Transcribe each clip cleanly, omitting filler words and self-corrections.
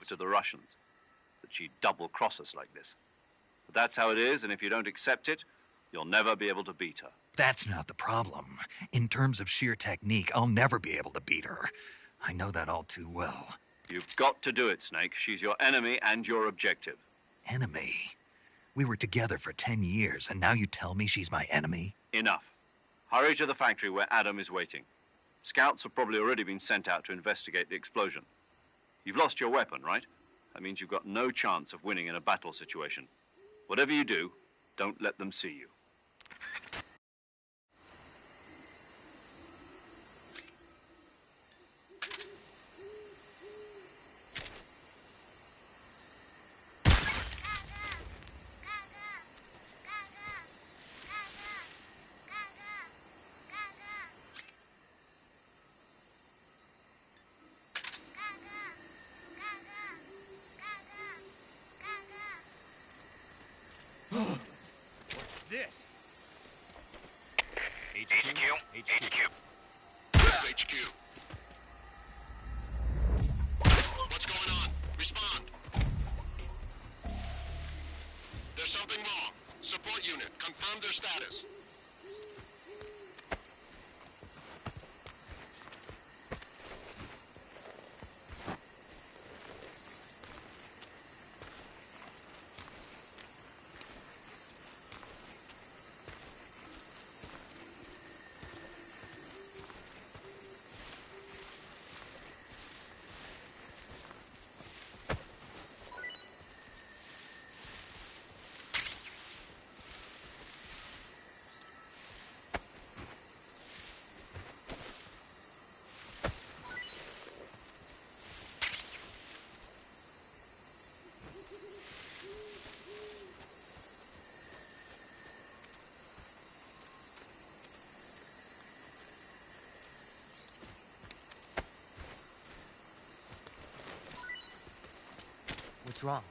to the Russians, that she'd double-cross us like this. But that's how it is, and if you don't accept it, you'll never be able to beat her. That's not the problem. In terms of sheer technique, I'll never be able to beat her. I know that all too well. You've got to do it, Snake. She's your enemy and your objective. Enemy? We were together for 10 years, and now you tell me she's my enemy? Enough. Hurry to the factory where Adam is waiting. Scouts have probably already been sent out to investigate the explosion. You've lost your weapon, right? That means you've got no chance of winning in a battle situation. Whatever you do, don't let them see you. What's this? HQ. This is HQ. What's going on? Respond. There's something wrong. Support unit, confirm their status. What's wrong?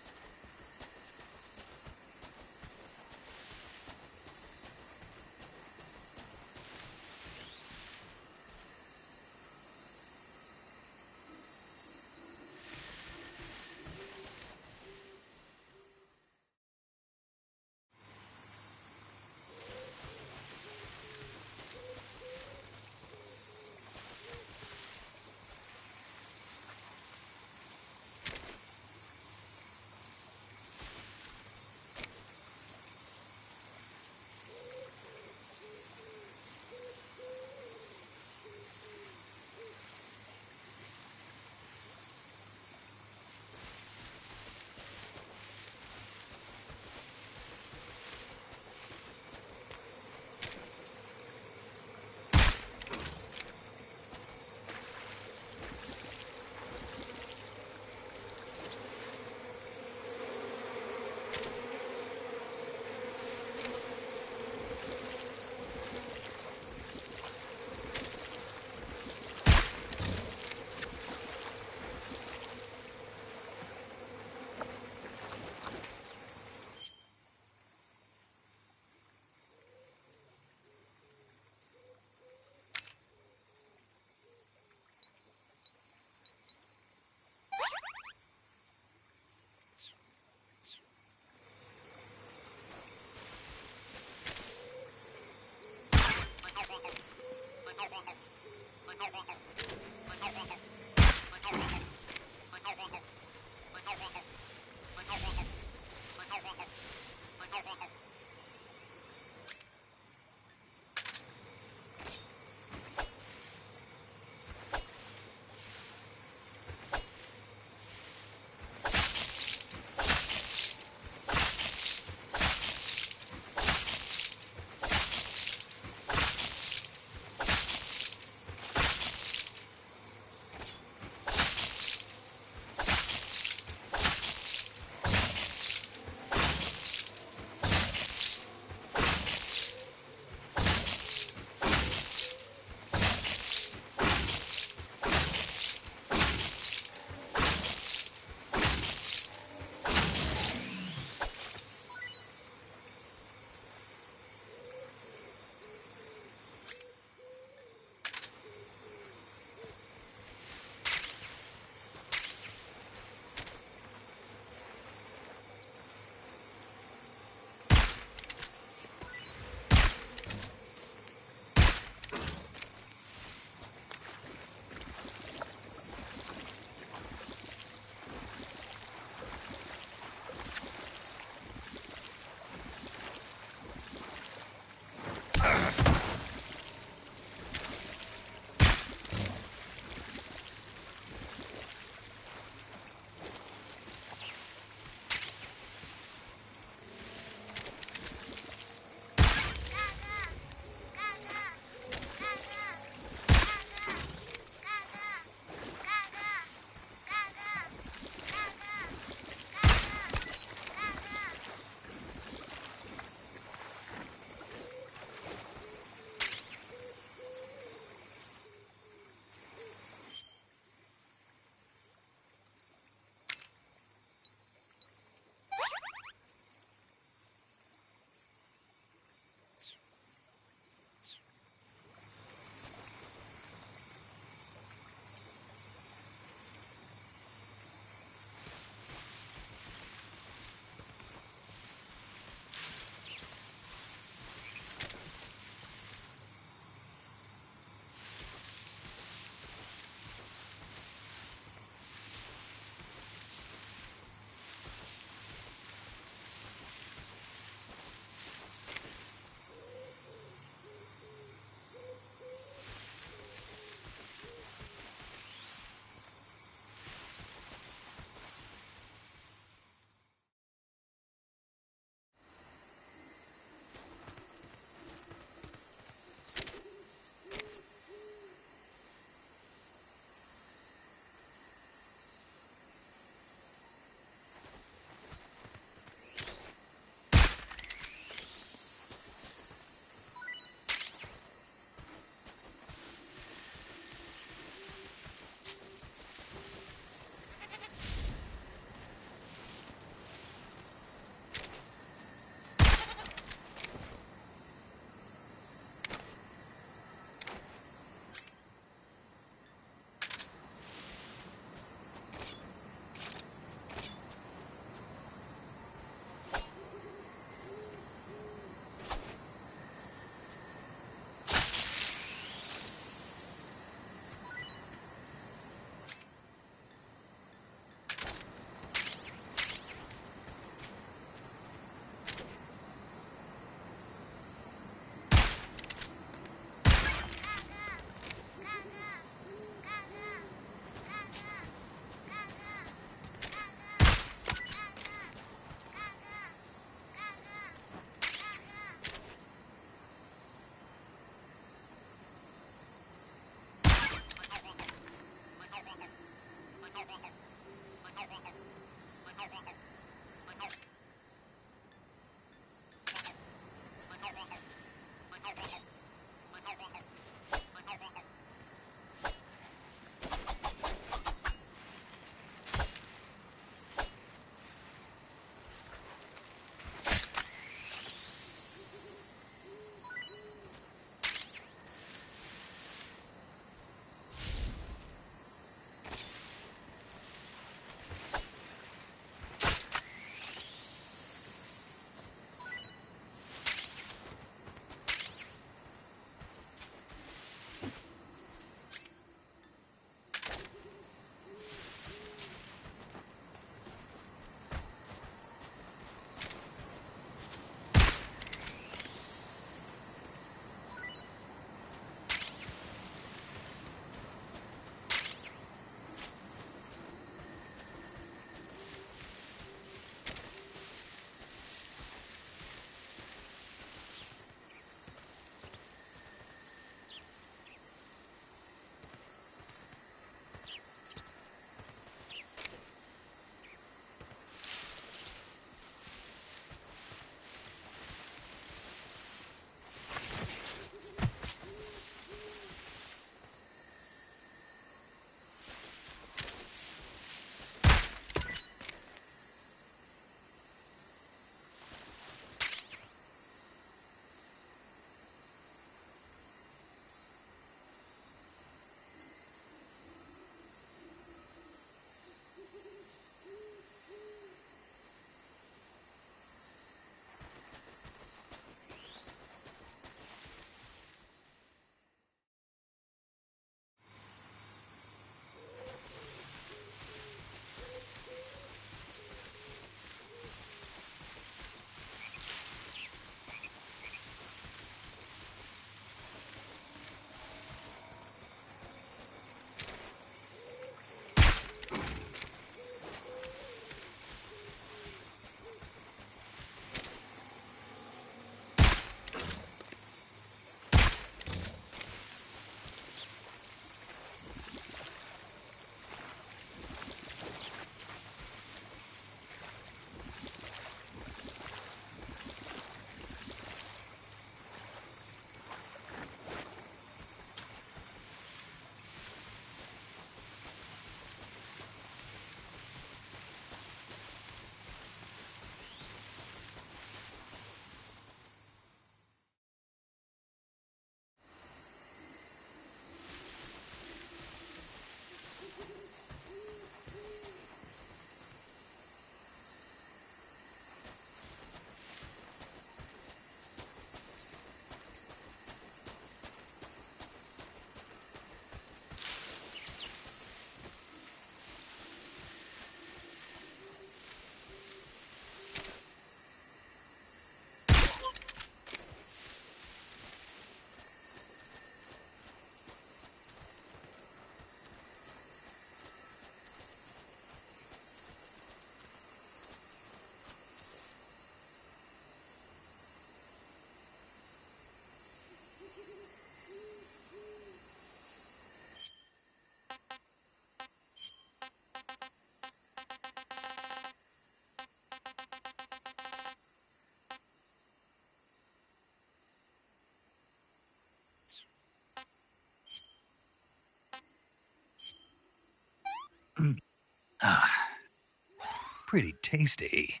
Pretty tasty.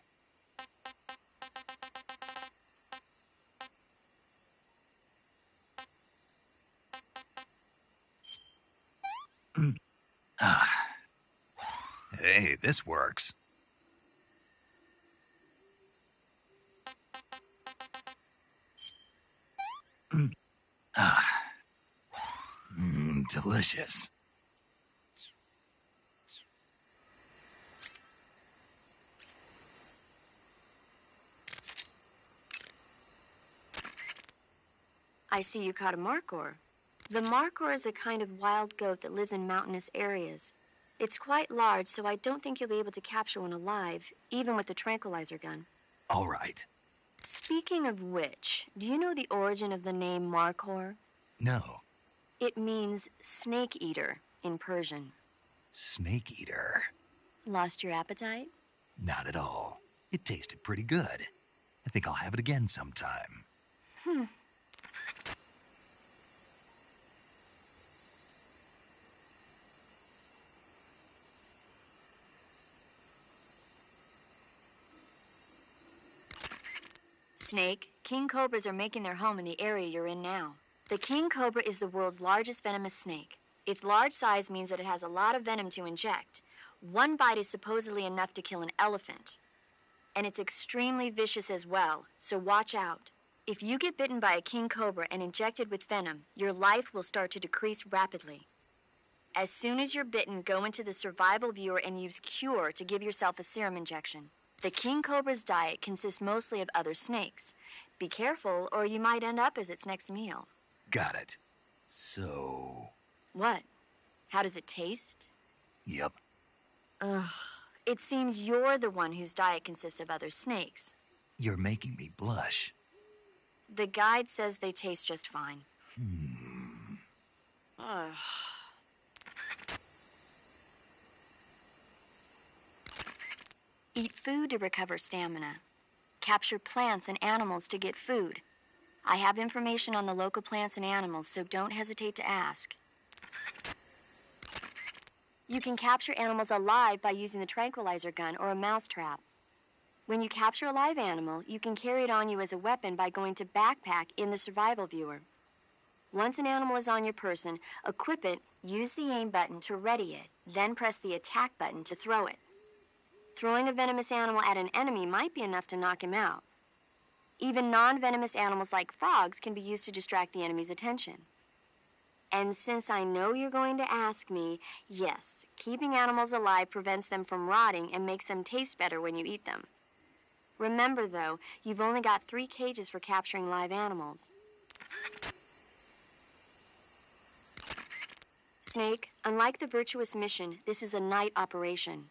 Hey, this works. Delicious. I see you caught a markhor. The markhor is a kind of wild goat that lives in mountainous areas. It's quite large, so I don't think you'll be able to capture one alive, even with the tranquilizer gun. All right. Speaking of which, do you know the origin of the name markhor? No. It means snake eater in Persian. Snake eater. Lost your appetite? Not at all. It tasted pretty good. I think I'll have it again sometime. Snake, king cobras are making their home in the area you're in now. The king cobra is the world's largest venomous snake. Its large size means that it has a lot of venom to inject. One bite is supposedly enough to kill an elephant. And it's extremely vicious as well, so watch out. If you get bitten by a king cobra and injected with venom, your life will start to decrease rapidly. As soon as you're bitten, go into the survival viewer and use Cure to give yourself a serum injection. The king cobra's diet consists mostly of other snakes. Be careful, or you might end up as its next meal. Got it. So... What? How does it taste? Yep. Ugh. It seems you're the one whose diet consists of other snakes. You're making me blush. The guide says they taste just fine. Ugh. Eat food to recover stamina. Capture plants and animals to get food. I have information on the local plants and animals, so don't hesitate to ask. You can capture animals alive by using the tranquilizer gun or a mousetrap. When you capture a live animal, you can carry it on you as a weapon by going to Backpack in the survival viewer. Once an animal is on your person, equip it, use the aim button to ready it, then press the attack button to throw it. Throwing a venomous animal at an enemy might be enough to knock him out. Even non-venomous animals like frogs can be used to distract the enemy's attention. And since I know you're going to ask me, yes, keeping animals alive prevents them from rotting and makes them taste better when you eat them. Remember, though, you've only got 3 cages for capturing live animals. Snake, unlike the Virtuous mission, this is a night operation.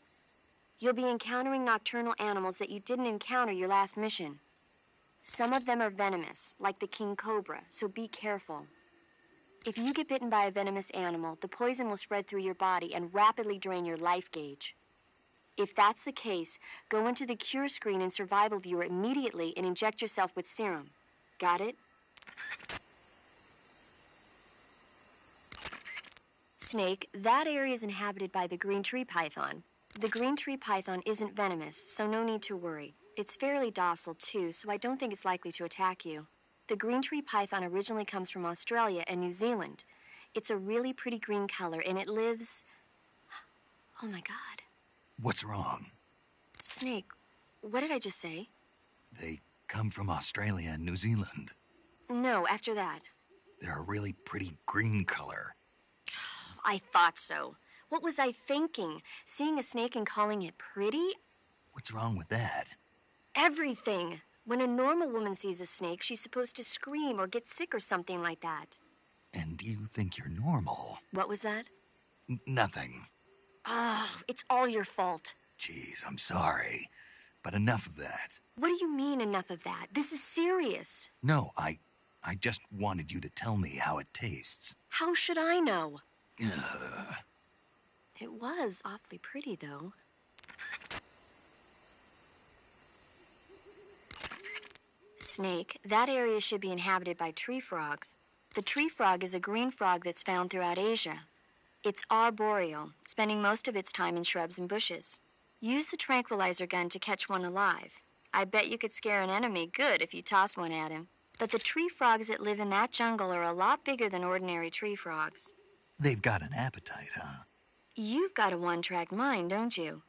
You'll be encountering nocturnal animals that you didn't encounter your last mission. Some of them are venomous, like the king cobra, so be careful. If you get bitten by a venomous animal, the poison will spread through your body and rapidly drain your life gauge. If that's the case, go into the cure screen in survival viewer immediately and inject yourself with serum. Got it? Snake, that area is inhabited by the green tree python. The green tree python isn't venomous, so no need to worry. It's fairly docile too, so I don't think it's likely to attack you. The green tree python originally comes from Australia and New Zealand. It's a really pretty green color, and it lives... Oh my God. What's wrong? Snake, what did I just say? They come from Australia and New Zealand. No, after that. They're a really pretty green color. I thought so. What was I thinking? Seeing a snake and calling it pretty? What's wrong with that? Everything. When a normal woman sees a snake, she's supposed to scream or get sick or something like that. And you think you're normal? What was that? Nothing. It's all your fault. Jeez, I'm sorry. But enough of that. What do you mean, enough of that? This is serious. No, I just wanted you to tell me how it tastes. How should I know? Ugh. It was awfully pretty, though. Snake, that area should be inhabited by tree frogs. The tree frog is a green frog that's found throughout Asia. It's arboreal, spending most of its time in shrubs and bushes. Use the tranquilizer gun to catch one alive. I bet you could scare an enemy good if you toss one at him. But the tree frogs that live in that jungle are a lot bigger than ordinary tree frogs. They've got an appetite, huh? You've got a one-track mind, don't you?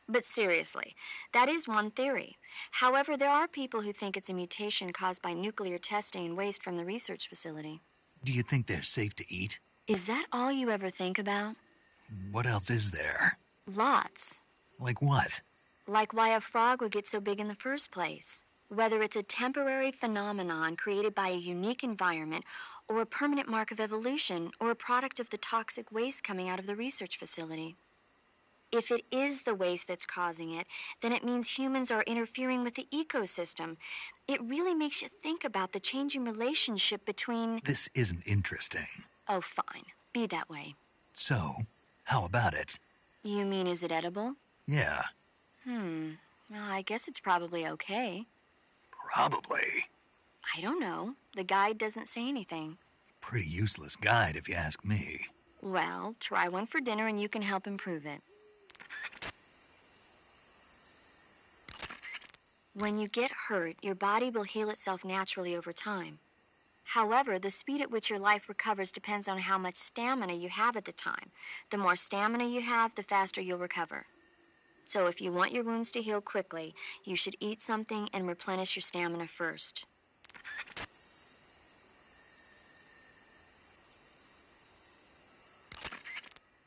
But seriously, that is one theory. However, there are people who think it's a mutation caused by nuclear testing and waste from the research facility. Do you think they're safe to eat? Is that all you ever think about? What else is there? Lots. Like what? Like why a frog would get so big in the first place. Whether it's a temporary phenomenon created by a unique environment, or a permanent mark of evolution, or a product of the toxic waste coming out of the research facility. If it is the waste that's causing it, then it means humans are interfering with the ecosystem. It really makes you think about the changing relationship between... This isn't interesting. Oh, fine. Be that way. So, how about it? You mean, is it edible? Yeah. Well, I guess it's probably okay. Probably. I don't know. The guide doesn't say anything. Pretty useless guide, if you ask me. Well, try one for dinner and you can help improve it. When you get hurt, your body will heal itself naturally over time. However, the speed at which your life recovers depends on how much stamina you have at the time. The more stamina you have, the faster you'll recover. So if you want your wounds to heal quickly, you should eat something and replenish your stamina first.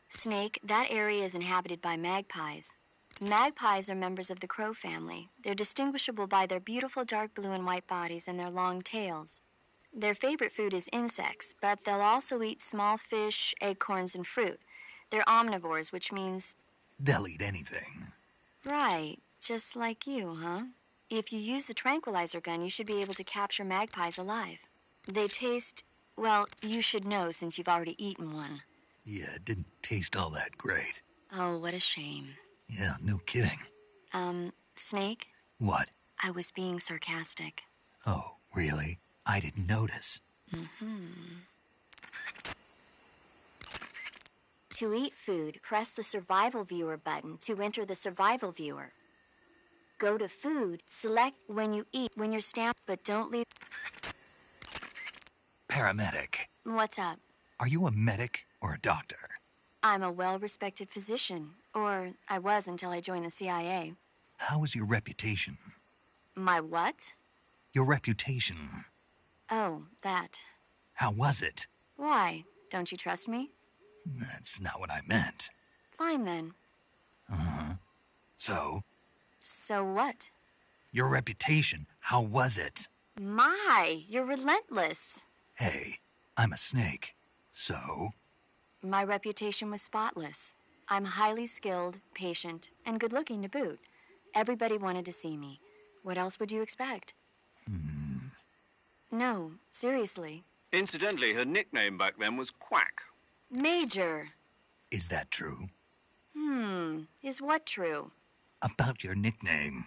Snake, that area is inhabited by magpies. Magpies are members of the crow family. They're distinguishable by their beautiful dark blue and white bodies and their long tails. Their favorite food is insects, but they'll also eat small fish, acorns, and fruit. They're omnivores, which means... They'll eat anything. Right, just like you, huh? If you use the tranquilizer gun, you should be able to capture magpies alive. They taste, well, you should know since you've already eaten one. Yeah, it didn't taste all that great. Oh, what a shame. Yeah, no kidding. Snake? What? I was being sarcastic. Oh, really? I didn't notice. To eat food, press the Survival Viewer button to enter the Survival Viewer. Go to Food, select when you eat, when you're stamped, but don't leave... Paramedic. What's up? Are you a medic or a doctor? I'm a well-respected physician. Or I was until I joined the CIA. How is your reputation? My what? Your reputation. Oh, that. How was it? Why? Don't you trust me? That's not what I meant. Fine, then. So? So what? Your reputation, how was it? My, you're relentless. Hey, I'm a snake. So? My reputation was spotless. I'm highly skilled, patient, and good-looking to boot. Everybody wanted to see me. What else would you expect? No, seriously. Incidentally, her nickname back then was Quack. Major. Is that true? Is what true? About your nickname.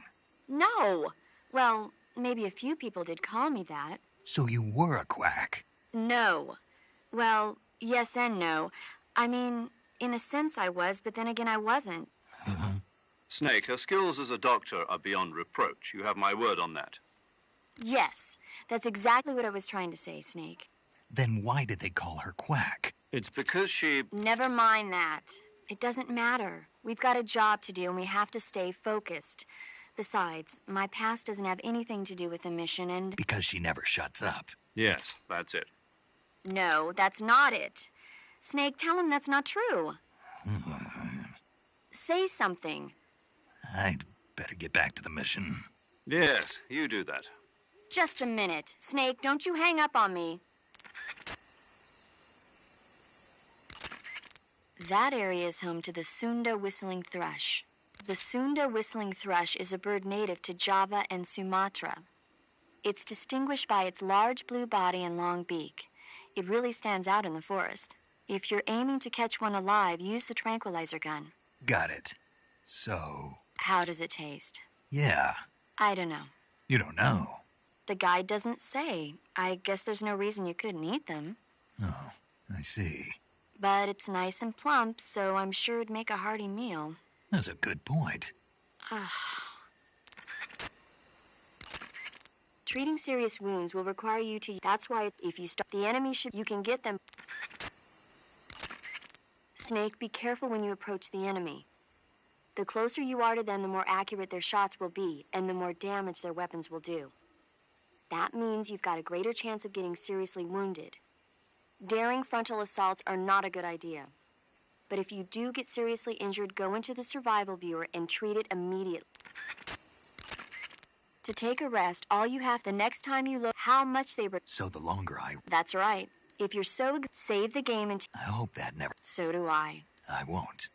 No. Well, maybe a few people did call me that. So you were a quack? No. Well, yes and no. I mean, in a sense I was, but then again I wasn't. Snake, her skills as a doctor are beyond reproach. You have my word on that. Yes, that's exactly what I was trying to say, Snake. Then why did they call her Quack? It's because she... Never mind that. It doesn't matter. We've got a job to do and we have to stay focused. Besides, my past doesn't have anything to do with the mission and... Because she never shuts up. Yes, that's it. No, that's not it. Snake, tell him that's not true. Say something. I'd better get back to the mission. Yes, you do that. Just a minute. Snake, don't you hang up on me. That area is home to the Sunda whistling thrush. The Sunda whistling thrush is a bird native to Java and Sumatra. It's distinguished by its large blue body and long beak. It really stands out in the forest. If you're aiming to catch one alive, use the tranquilizer gun. Got it. So... How does it taste? Yeah. I don't know. You don't know? The guide doesn't say. I guess there's no reason you couldn't eat them. Oh, I see. But it's nice and plump, so I'm sure it'd make a hearty meal. That's a good point. Treating serious wounds will require you to... That's why if you stop the enemy you can get them... Snake, be careful when you approach the enemy. The closer you are to them, the more accurate their shots will be, and the more damage their weapons will do. That means you've got a greater chance of getting seriously wounded. Daring frontal assaults are not a good idea. But if you do get seriously injured, go into the survival viewer and treat it immediately. To take a rest, all you have the next time you look how much they were... So the longer I... That's right. If you're so... Save the game and... I hope that never... So do I. I won't.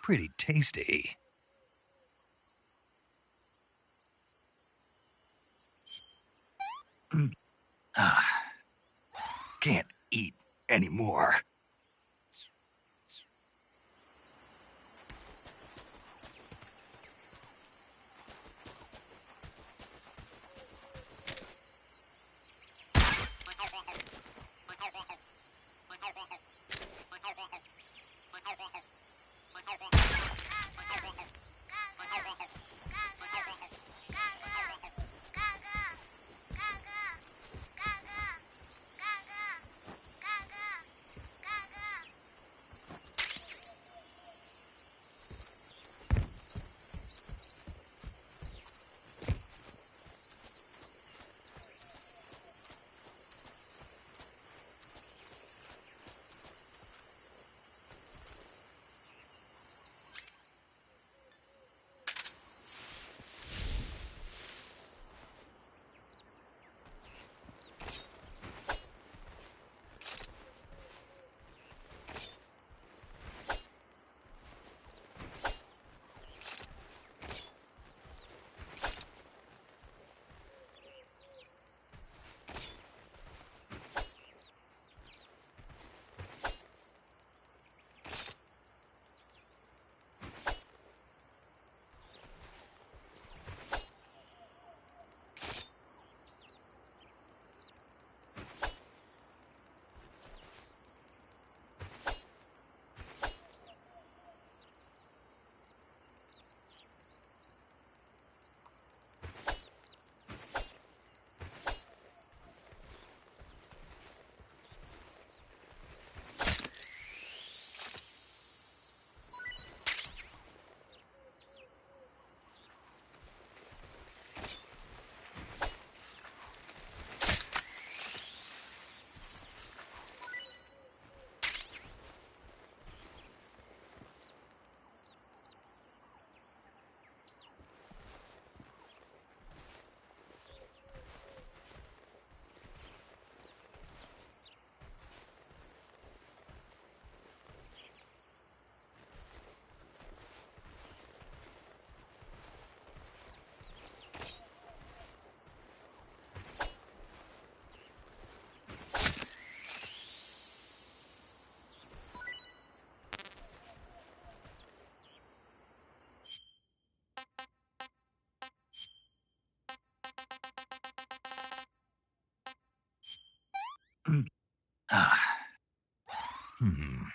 pretty tasty. Can't eat anymore. Hmm.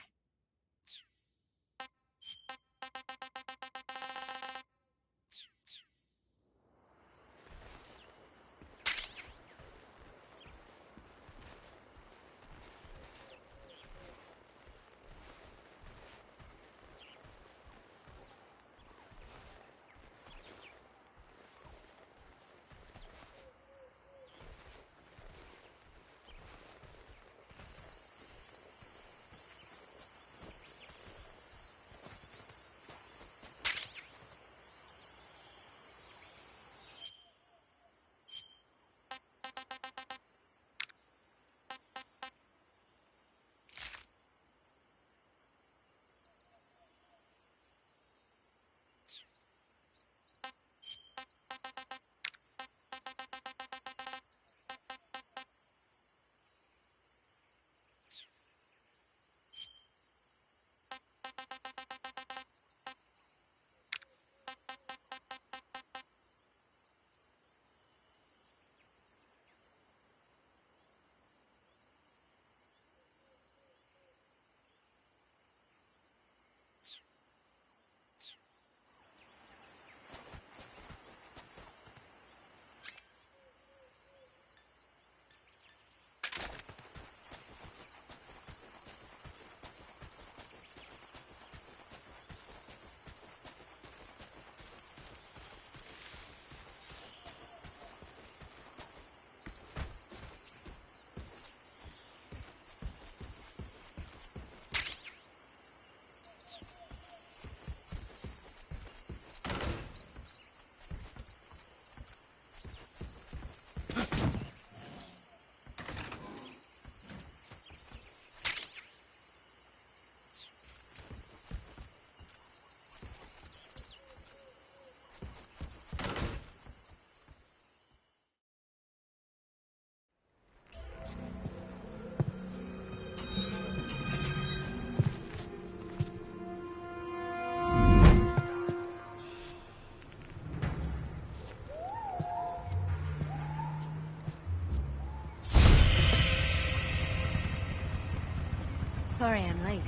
Sorry I'm late.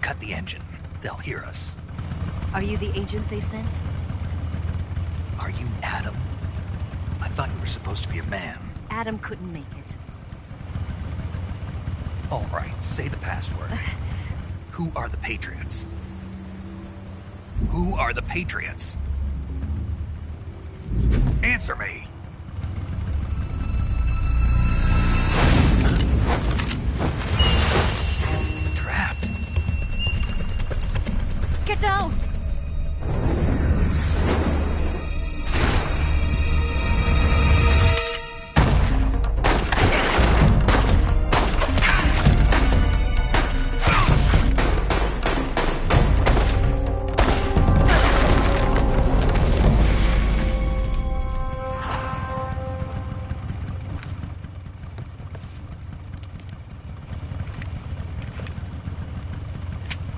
Cut the engine. They'll hear us. Are you the agent they sent? Are you Adam? I thought you were supposed to be a man. Adam couldn't make it. All right, say the password. Who are the Patriots? Who are the Patriots? Answer me! Trapped. Get down!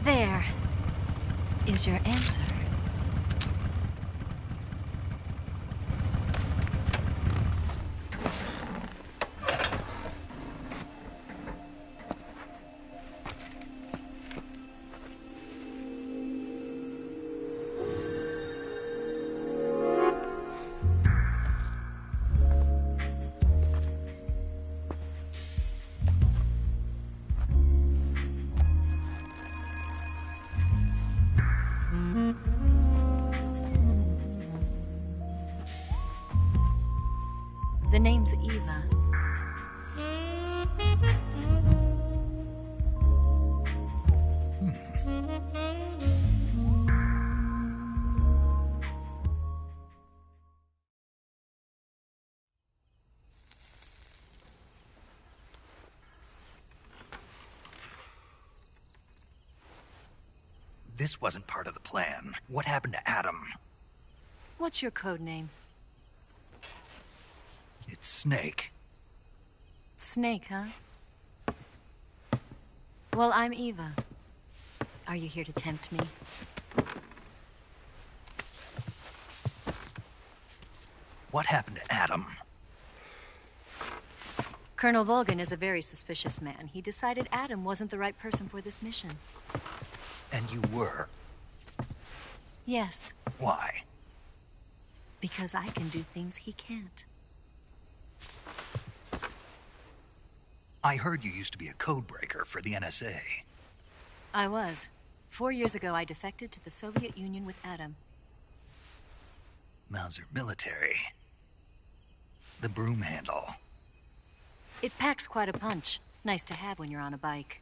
There is your answer. The name's Eva. This wasn't part of the plan. What happened to Adam? What's your code name? It's Snake. Snake, huh? Well, I'm Eva. Are you here to tempt me? What happened to Adam? Colonel Volgin is a very suspicious man. He decided Adam wasn't the right person for this mission. And you were. Yes, Why? because I can do things he can't. I heard you used to be a code breaker for the NSA. I was. 4 years ago, I defected to the Soviet Union with Adam. Mauser military. The broom handle. It packs quite a punch. Nice to have when you're on a bike.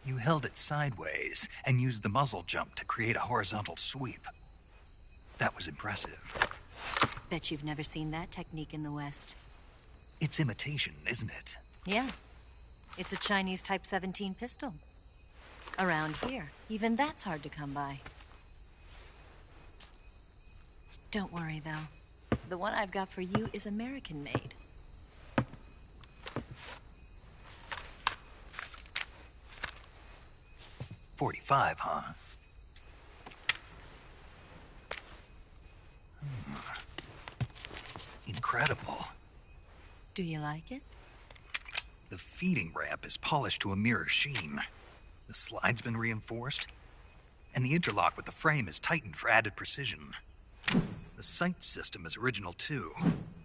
You held it sideways and used the muzzle jump to create a horizontal sweep. That was impressive. Bet you've never seen that technique in the West. It's imitation, isn't it? Yeah. It's a Chinese Type 17 pistol. Around here, even that's hard to come by. Don't worry, though. The one I've got for you is American-made. .45, huh? Incredible. Do you like it? The feeding ramp is polished to a mirror sheen. The slide's been reinforced, and the interlock with the frame is tightened for added precision. The sight system is original too.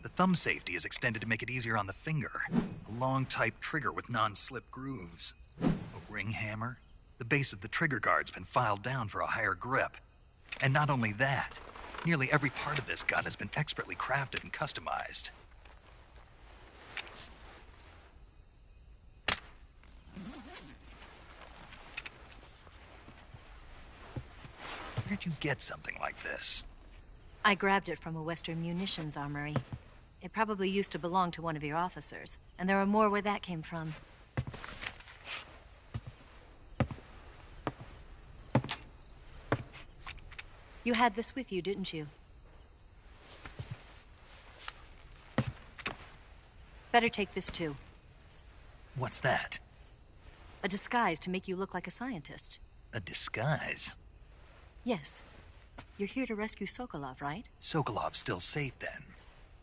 The thumb safety is extended to make it easier on the finger. A long type trigger with non-slip grooves. A ring hammer. The base of the trigger guard's been filed down for a higher grip. And not only that, nearly every part of this gun has been expertly crafted and customized. Where'd you get something like this? I grabbed it from a Western munitions armory. It probably used to belong to one of your officers, and there are more where that came from. You had this with you, didn't you? Better take this too. What's that? A disguise to make you look like a scientist. A disguise? Yes. You're here to rescue Sokolov, right? Sokolov's still safe then?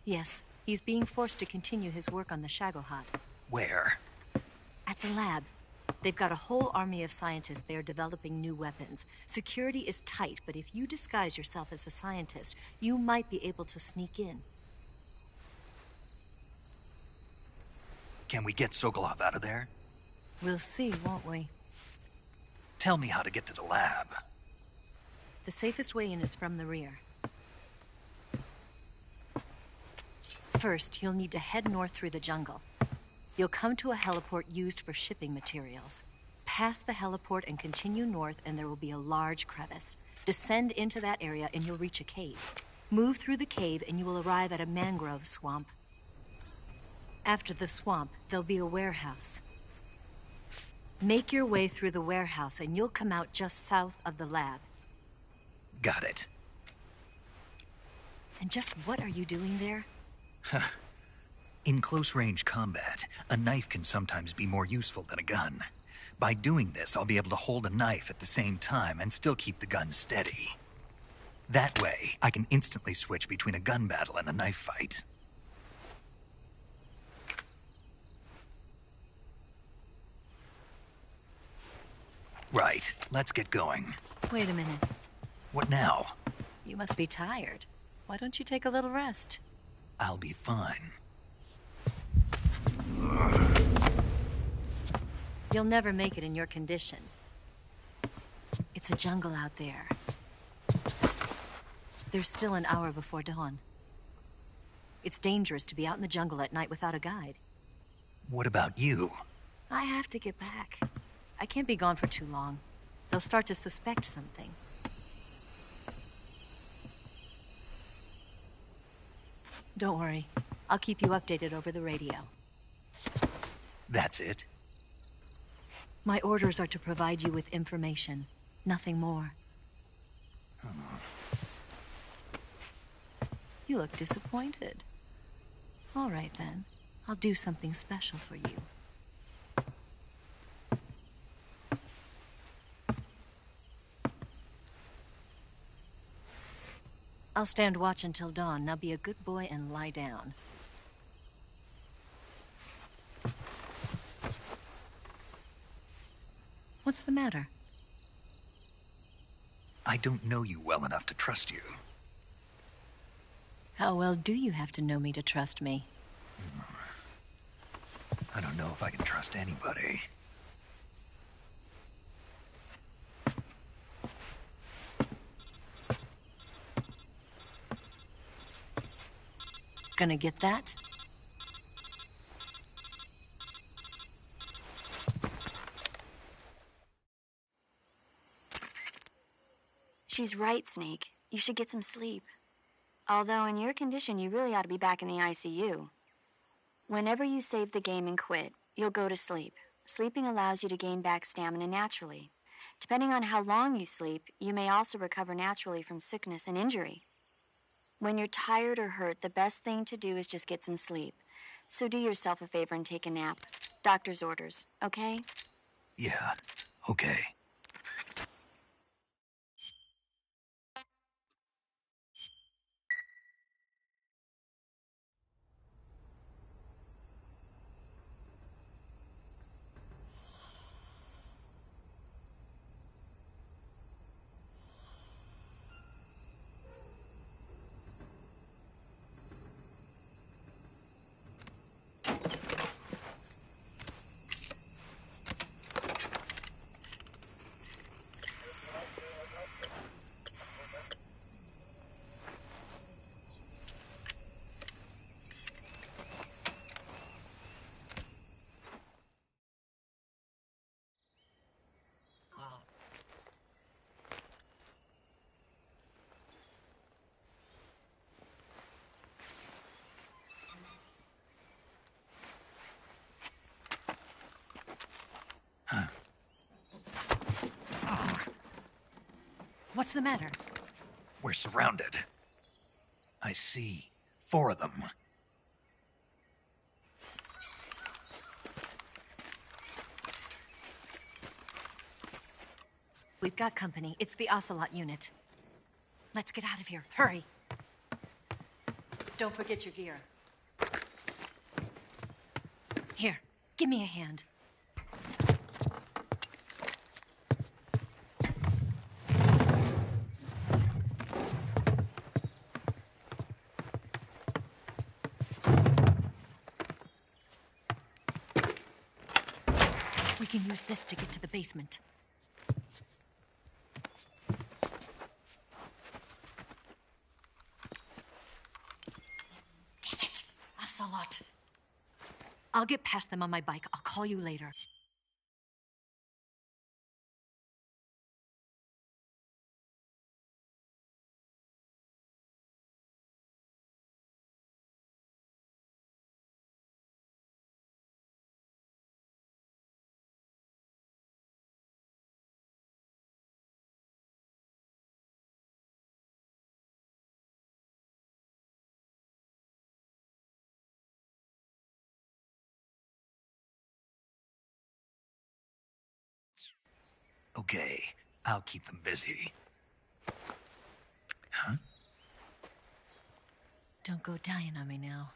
Yes. He's being forced to continue his work on the Shagohod. Where? At the lab. They've got a whole army of scientists there developing new weapons. Security is tight, but if you disguise yourself as a scientist, you might be able to sneak in. Can we get Sokolov out of there? We'll see, won't we? Tell me how to get to the lab. The safest way in is from the rear. First, you'll need to head north through the jungle. You'll come to a heliport used for shipping materials. Pass the heliport and continue north, and there will be a large crevice. Descend into that area, and you'll reach a cave. Move through the cave, and you will arrive at a mangrove swamp. After the swamp, there'll be a warehouse. Make your way through the warehouse, and you'll come out just south of the lab. Got it. And just what are you doing there? In close-range combat, a knife can sometimes be more useful than a gun. By doing this, I'll be able to hold a knife at the same time and still keep the gun steady. That way, I can instantly switch between a gun battle and a knife fight. Right, let's get going. Wait a minute. What now? You must be tired. Why don't you take a little rest? I'll be fine. You'll never make it in your condition. It's a jungle out there. There's still an hour before dawn. It's dangerous to be out in the jungle at night without a guide. What about you? I have to get back. I can't be gone for too long. They'll start to suspect something. Don't worry. I'll keep you updated over the radio. That's it? My orders are to provide you with information. Nothing more. You look disappointed. All right, then. I'll do something special for you. I'll stand watch until dawn. Now be a good boy and lie down. What's the matter? I don't know you well enough to trust you. How well do you have to know me to trust me? I don't know if I can trust anybody. Gonna get that? She's right, Snake. You should get some sleep. Although in your condition, you really ought to be back in the ICU. Whenever you save the game and quit, you'll go to sleep. Sleeping allows you to gain back stamina naturally. Depending on how long you sleep, you may also recover naturally from sickness and injury. When you're tired or hurt, the best thing to do is just get some sleep. So do yourself a favor and take a nap. Doctor's orders, okay? Yeah, okay. What's the matter? We're surrounded. I see 4 of them. We've got company. It's the Ocelot unit. Let's get out of here. Hurry. Don't forget your gear. Here, give me a hand. can use this to get to the basement. Damn it! Ocelot. I'll get past them on my bike. I'll call you later. Okay, I'll keep them busy. Huh? Don't go dying on me now.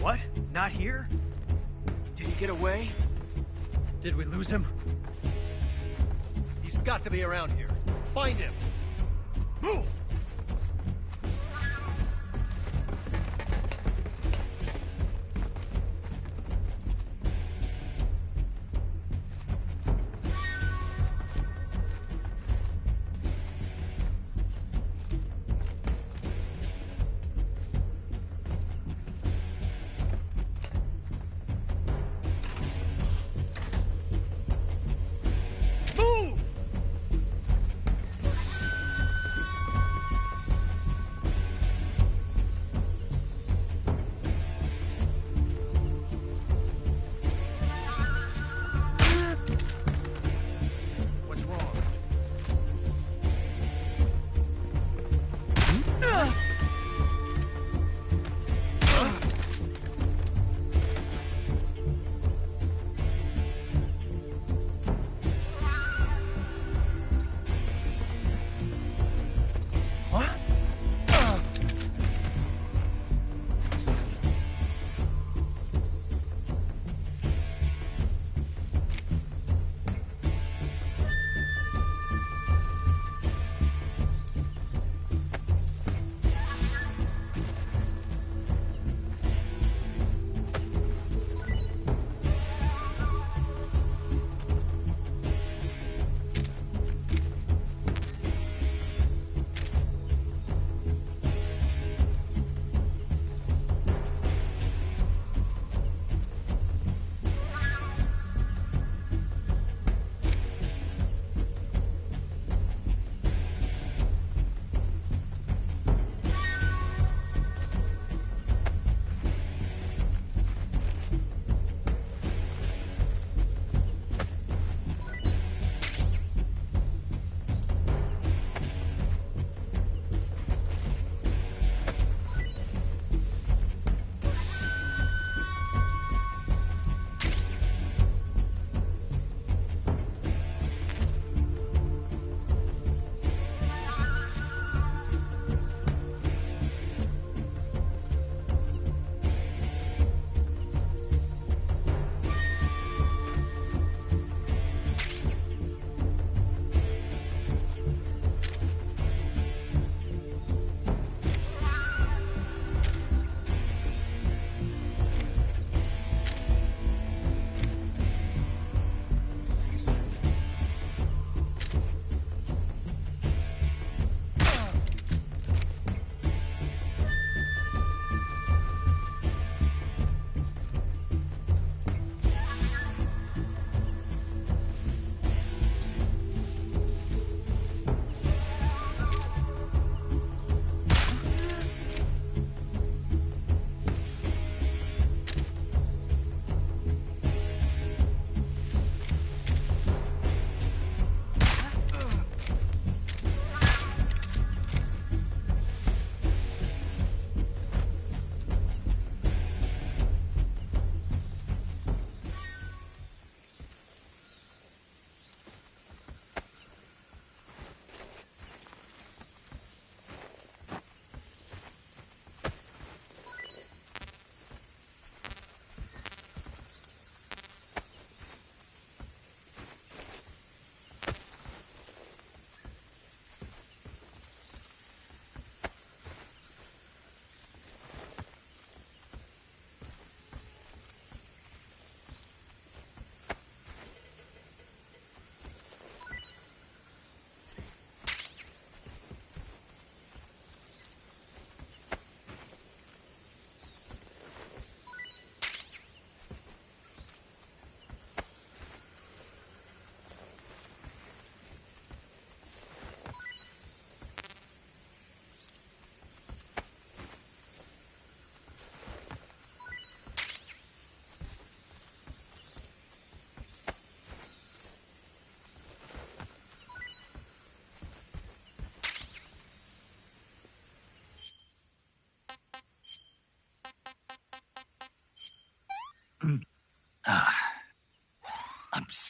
What? Not here? Did he get away? Did we lose him? He's got to be around here. Find him! Move!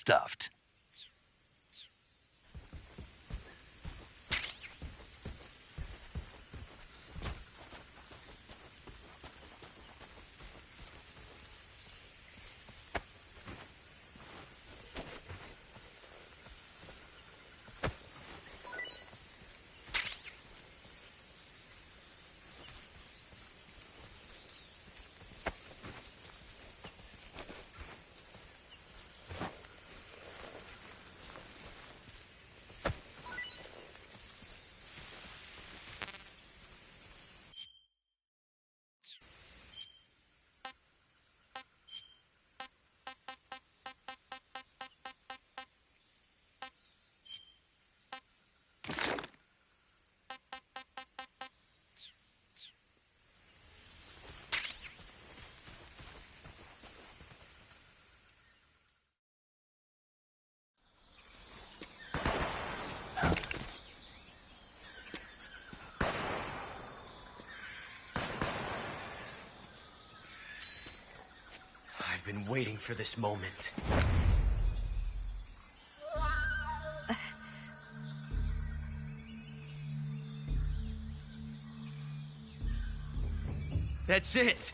stuffed. I've been waiting for this moment. That's it.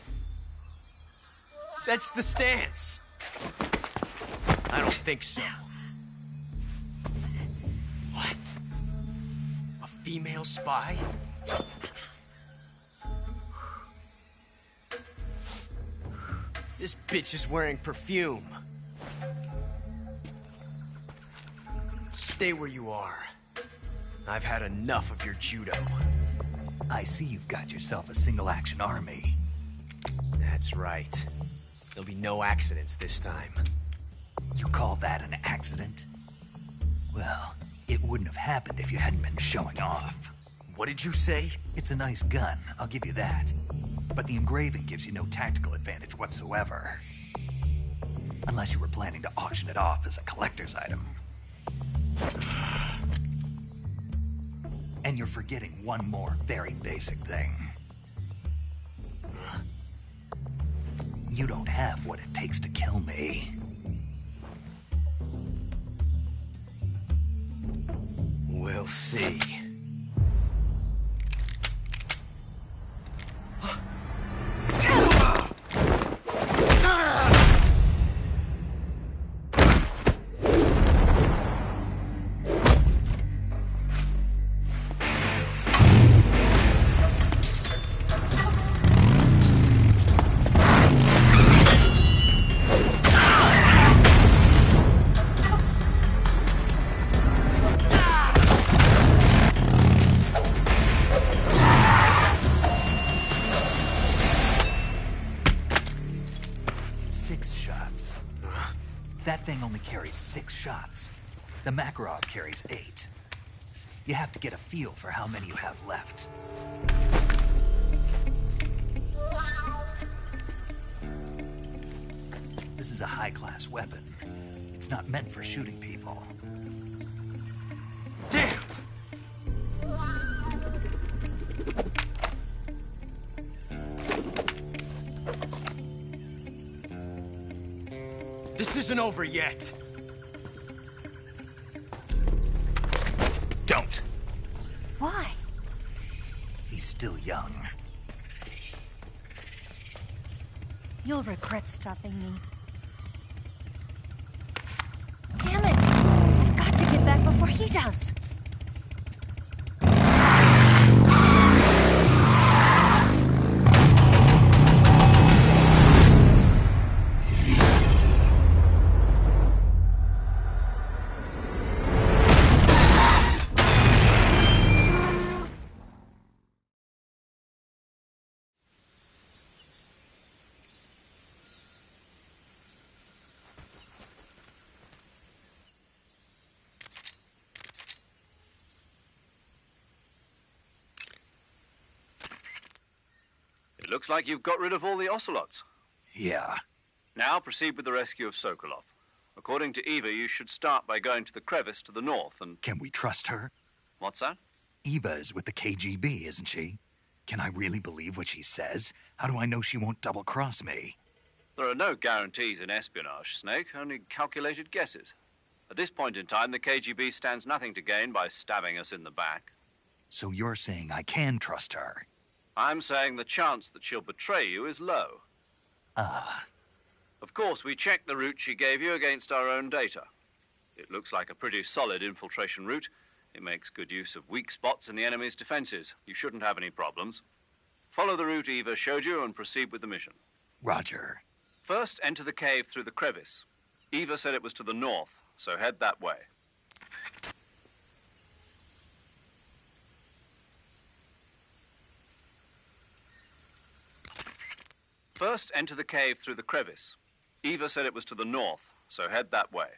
That's the stance. I don't think so. What? A female spy? This bitch is wearing perfume. Stay where you are. I've had enough of your judo. I see you've got yourself a single-action army. That's right. There'll be no accidents this time. You call that an accident? Well, it wouldn't have happened if you hadn't been showing off. What did you say? It's a nice gun, I'll give you that. But the engraving gives you no tactical advantage whatsoever. Unless you were planning to auction it off as a collector's item. And you're forgetting one more very basic thing. You don't have what it takes to kill me. We'll see. That thing only carries 6 shots. The Makarov carries 8. You have to get a feel for how many you have left. This is a high-class weapon. It's not meant for shooting people. Damn! This isn't over yet. Don't. Why? He's still young. You'll regret stopping me. Damn it! I've got to get back before he does. It looks like you've got rid of all the ocelots. Yeah. Now proceed with the rescue of Sokolov. According to Eva, you should start by going to the crevice to the north and... Can we trust her? What's that? Eva is with the KGB, isn't she? Can I really believe what she says? How do I know she won't double-cross me? There are no guarantees in espionage, Snake, only calculated guesses. At this point in time, the KGB stands nothing to gain by stabbing us in the back. So you're saying I can trust her? I'm saying the chance that she'll betray you is low. Of course, we checked the route she gave you against our own data. It looks like a pretty solid infiltration route. It makes good use of weak spots in the enemy's defenses. You shouldn't have any problems. Follow the route Eva showed you and proceed with the mission. Roger. First, enter the cave through the crevice. Eva said it was to the north, so head that way. First, enter the cave through the crevice. Eva said it was to the north, so head that way.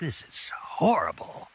This is horrible.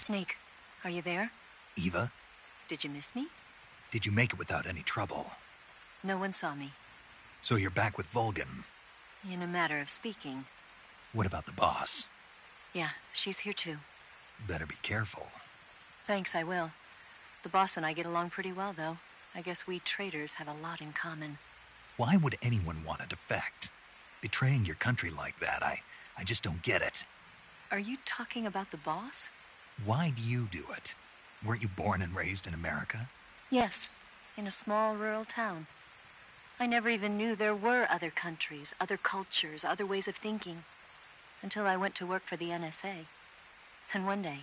Snake, are you there? Eva, Did you miss me? did you make it without any trouble? No one saw me. So you're back with Vulcan. In a matter of speaking. What about the boss? Yeah, she's here too. Better be careful. Thanks, I will. The boss and I get along pretty well, though. I guess we traitors have a lot in common. Why would anyone want to defect? Betraying your country like that, I just don't get it. Are you talking about the boss? Why do you do it? Weren't you born and raised in America? Yes, in a small rural town. I never even knew there were other countries, other cultures, other ways of thinking, until I went to work for the NSA. Then one day,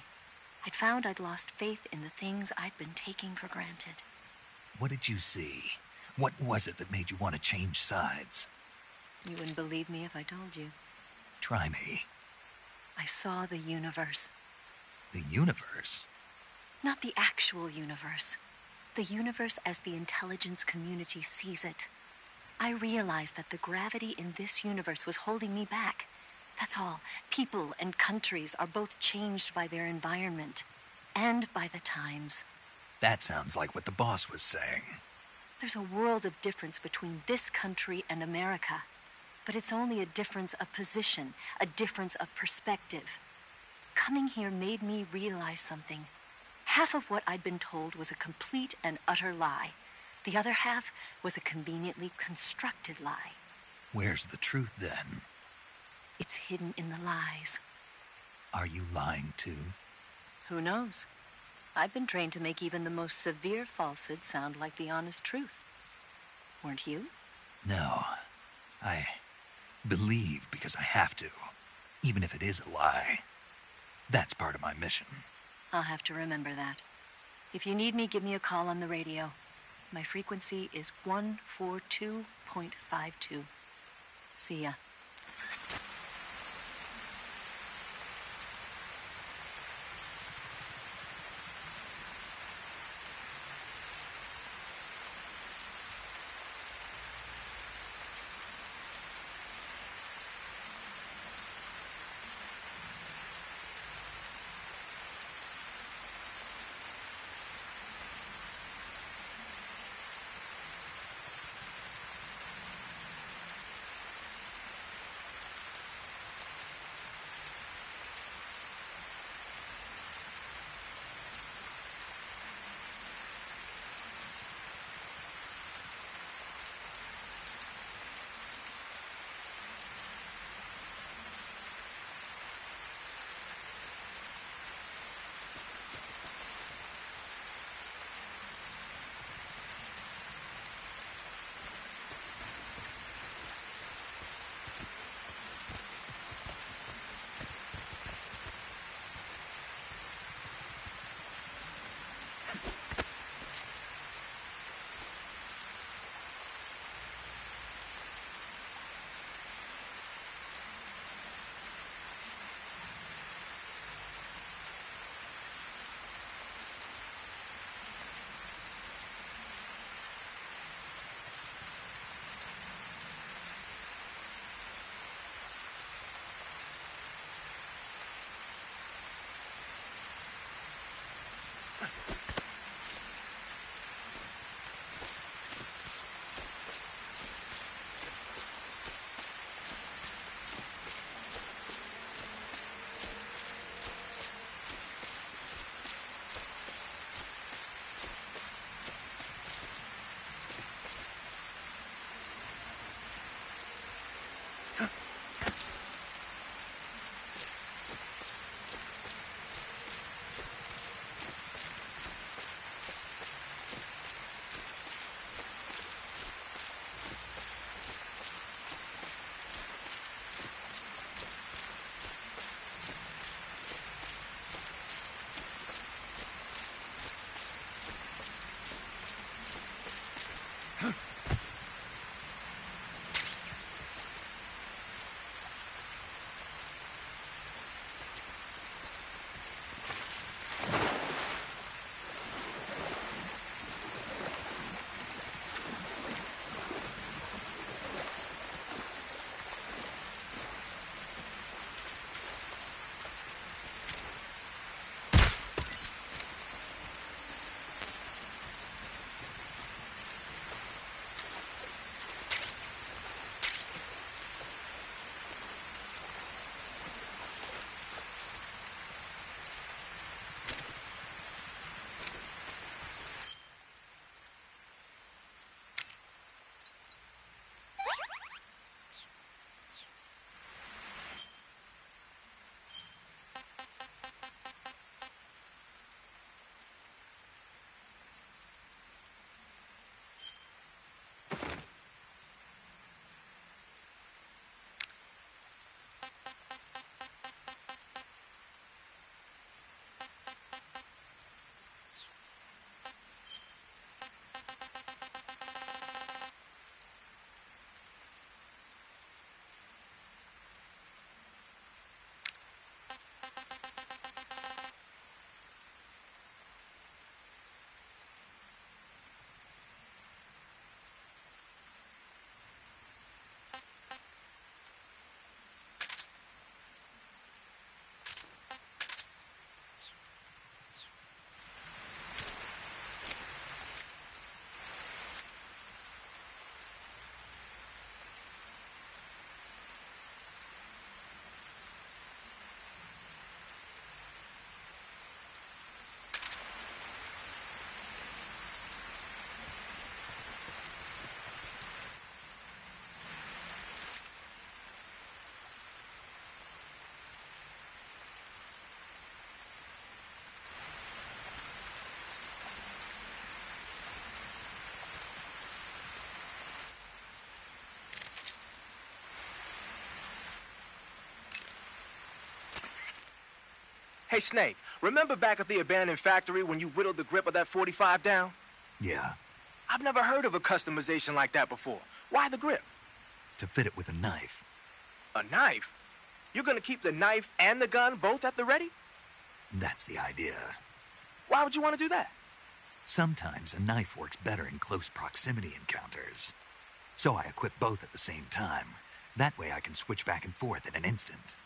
I'd found I'd lost faith in the things I'd been taking for granted. What did you see? What was it that made you want to change sides? You wouldn't believe me if I told you. Try me. I saw the universe. The universe? Not the actual universe. The universe as the intelligence community sees it. I realized that the gravity in this universe was holding me back. That's all. People and countries are both changed by their environment and by the times. That sounds like what the boss was saying. There's a world of difference between this country and America. But it's only a difference of position, a difference of perspective. Coming here made me realize something. Half of what I'd been told was a complete and utter lie. The other half was a conveniently constructed lie. Where's the truth then? It's hidden in the lies. Are you lying too? Who knows? I've been trained to make even the most severe falsehood sound like the honest truth. Weren't you? No. I believe because I have to, even if it is a lie. That's part of my mission. I'll have to remember that. If you need me, give me a call on the radio. My frequency is 142.52. See ya. Hey, Snake, remember back at the abandoned factory when you whittled the grip of that 45 down? Yeah, I've never heard of a customization like that before. Why the grip? to fit it with a knife. A knife? You're gonna keep the knife and the gun both at the ready? That's the idea. Why would you want to do that? Sometimes a knife works better in close proximity encounters. So I equip both at the same time. That way I can switch back and forth in an instant.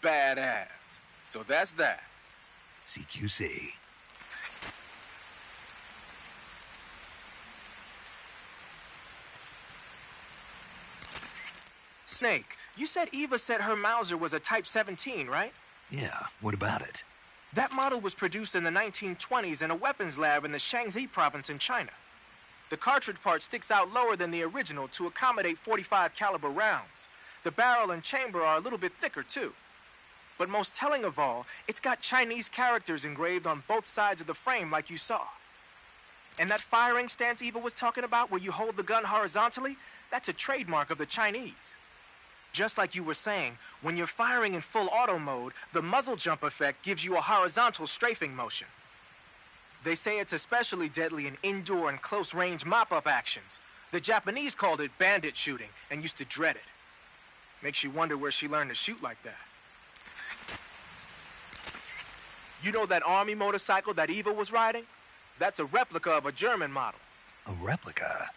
Badass. So that's that. CQC. Snake, you said Eva said her Mauser was a Type 17, right? Yeah, what about it? That model was produced in the 1920s in a weapons lab in the Shaanxi province in China. The cartridge part sticks out lower than the original to accommodate 45 caliber rounds. The barrel and chamber are a little bit thicker too. But most telling of all, it's got Chinese characters engraved on both sides of the frame like you saw. And that firing stance Eva was talking about where you hold the gun horizontally, that's a trademark of the Chinese. Just like you were saying, when you're firing in full auto mode, the muzzle jump effect gives you a horizontal strafing motion. They say it's especially deadly in indoor and close-range mop-up actions. The Japanese called it bandit shooting and used to dread it. Makes you wonder where she learned to shoot like that. You know that army motorcycle that Eva was riding? That's a replica of a German model. A replica?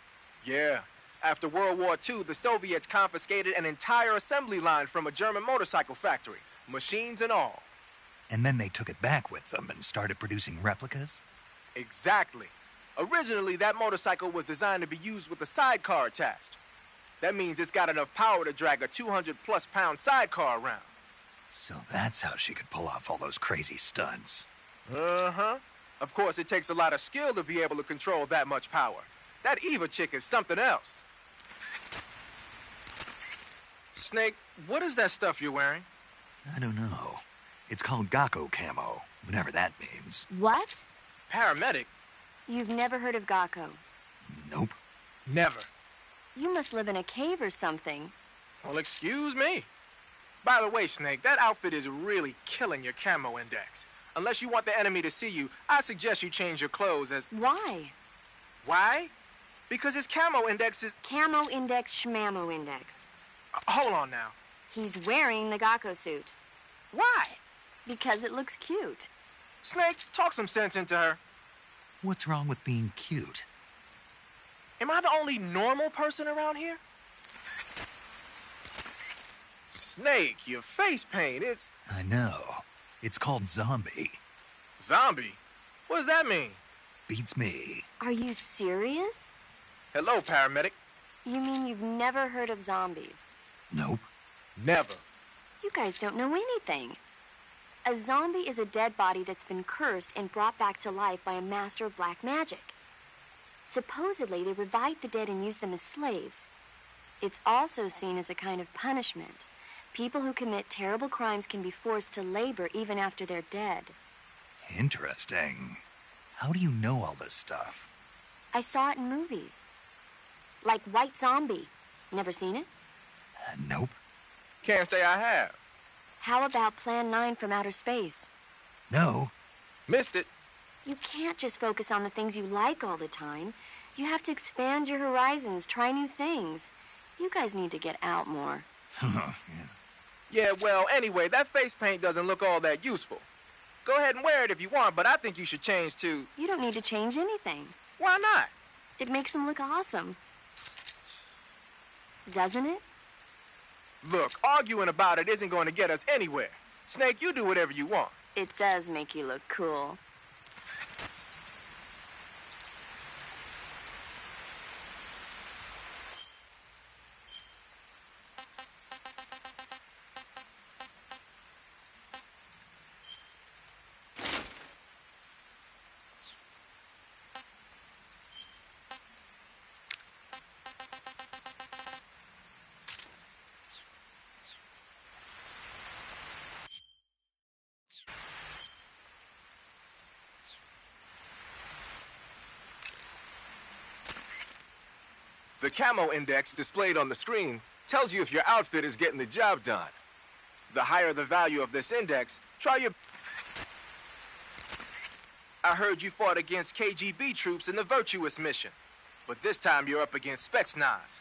Yeah. After World War II, the Soviets confiscated an entire assembly line from a German motorcycle factory, machines and all. And then they took it back with them and started producing replicas? Exactly. Originally, that motorcycle was designed to be used with a sidecar attached. That means it's got enough power to drag a 200-plus pound sidecar around. So that's how she could pull off all those crazy stunts. Uh-huh. Of course, it takes a lot of skill to be able to control that much power. That Eva chick is something else. Snake, what is that stuff you're wearing? I don't know. It's called Gakko camo, whatever that means. What? Paramedic? You've never heard of Gakko? Nope. Never. You must live in a cave or something. Well, excuse me. By the way, Snake, that outfit is really killing your camo index. Unless you want the enemy to see you, I suggest you change your clothes as... Why? Why? Because his camo index is... Camo index, schmamo index. Hold on now. He's wearing the Gakko suit. Why? Because it looks cute. Snake, talk some sense into her. What's wrong with being cute? Am I the only normal person around here? Snake, your face paint is... I know. It's called zombie. Zombie? What does that mean? Beats me. Are you serious? Hello, paramedic. You mean you've never heard of zombies? Nope. Never. You guys don't know anything. A zombie is a dead body that's been cursed and brought back to life by a master of black magic. Supposedly, they revive the dead and use them as slaves. It's also seen as a kind of punishment. People who commit terrible crimes can be forced to labor even after they're dead. Interesting. How do you know all this stuff? I saw it in movies. Like White Zombie. Never seen it? Nope. Can't say I have. How about Plan 9 from Outer Space? No. Missed it. You can't just focus on the things you like all the time. You have to expand your horizons, try new things. You guys need to get out more. Yeah. Yeah, well, anyway, that face paint doesn't look all that useful. Go ahead and wear it if you want, but I think you should change to... You don't need to change anything. Why not? It makes him look awesome. Doesn't it? Look, arguing about it isn't going to get us anywhere. Snake, you do whatever you want. It does make you look cool. The camo index displayed on the screen tells you if your outfit is getting the job done. The higher the value of this index, try your... I heard you fought against KGB troops in the Virtuous mission. But this time you're up against Spetsnaz.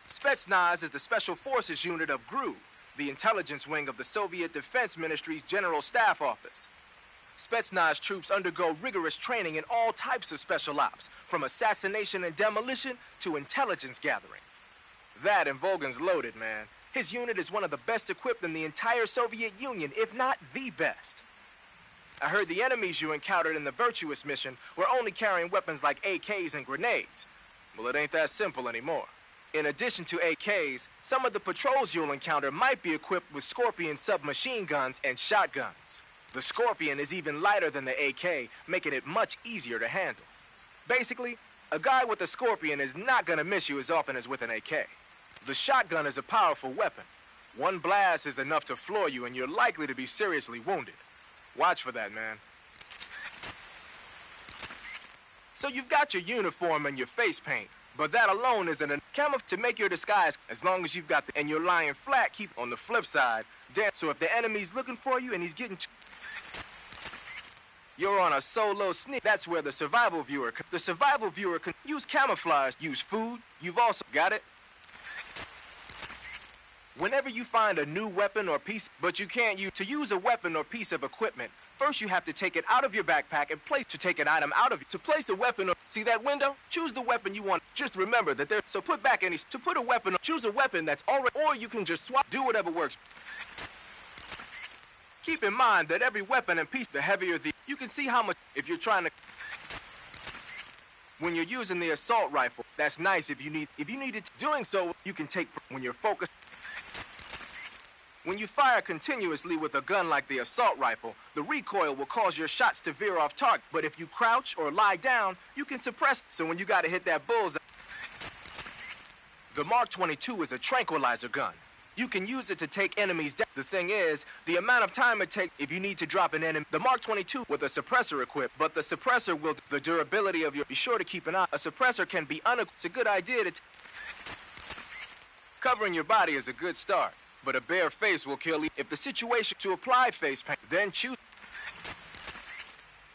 Spetsnaz is the Special Forces unit of GRU, the intelligence wing of the Soviet Defense Ministry's General Staff Office. Spetsnaz troops undergo rigorous training in all types of special ops, from assassination and demolition to intelligence gathering. That and Volgan's loaded, man. His unit is one of the best equipped in the entire Soviet Union, if not the best. I heard the enemies you encountered in the Virtuous mission were only carrying weapons like AKs and grenades. Well, it ain't that simple anymore. In addition to AKs, some of the patrols you'll encounter might be equipped with Scorpion submachine guns and shotguns. The Scorpion is even lighter than the AK, making it much easier to handle. Basically, a guy with a Scorpion is not gonna miss you as often as with an AK. The shotgun is a powerful weapon. One blast is enough to floor you, and you're likely to be seriously wounded. Watch for that, man. So you've got your uniform and your face paint, but that alone isn't enough. Camouflage to make your disguise as long as you've got the... And you're lying flat, keep on the flip side. So if the enemy's looking for you and he's getting... You're on a solo sneak. That's where the survival viewer can use camouflage, use food. You've also got it. Whenever you find a new weapon or piece, but you can't use a weapon or piece of equipment, first you have to take it out of your backpack and take an item out of it. To place the weapon or see that window? Choose the weapon you want. Just remember that to put a weapon, choose a weapon that's already, or you can just swap, do whatever works. Keep in mind that every weapon and piece, the heavier you can see how much, if you're trying to, when you're using the assault rifle, that's nice if you need it. Doing so, you can take, when you're focused. When you fire continuously with a gun like the assault rifle, the recoil will cause your shots to veer off target. But if you crouch or lie down, you can suppress, so when you gotta hit that bullseye. The Mark 22 is a tranquilizer gun. You can use it to take enemies down. The thing is, the amount of time it takes if you need to drop an enemy. The Mark 22 with a suppressor equipped, but the suppressor will, the durability of your, be sure to keep an eye. A suppressor can be it's a good idea to, covering your body is a good start, but a bare face will kill you. If the situation to apply face paint, then choose.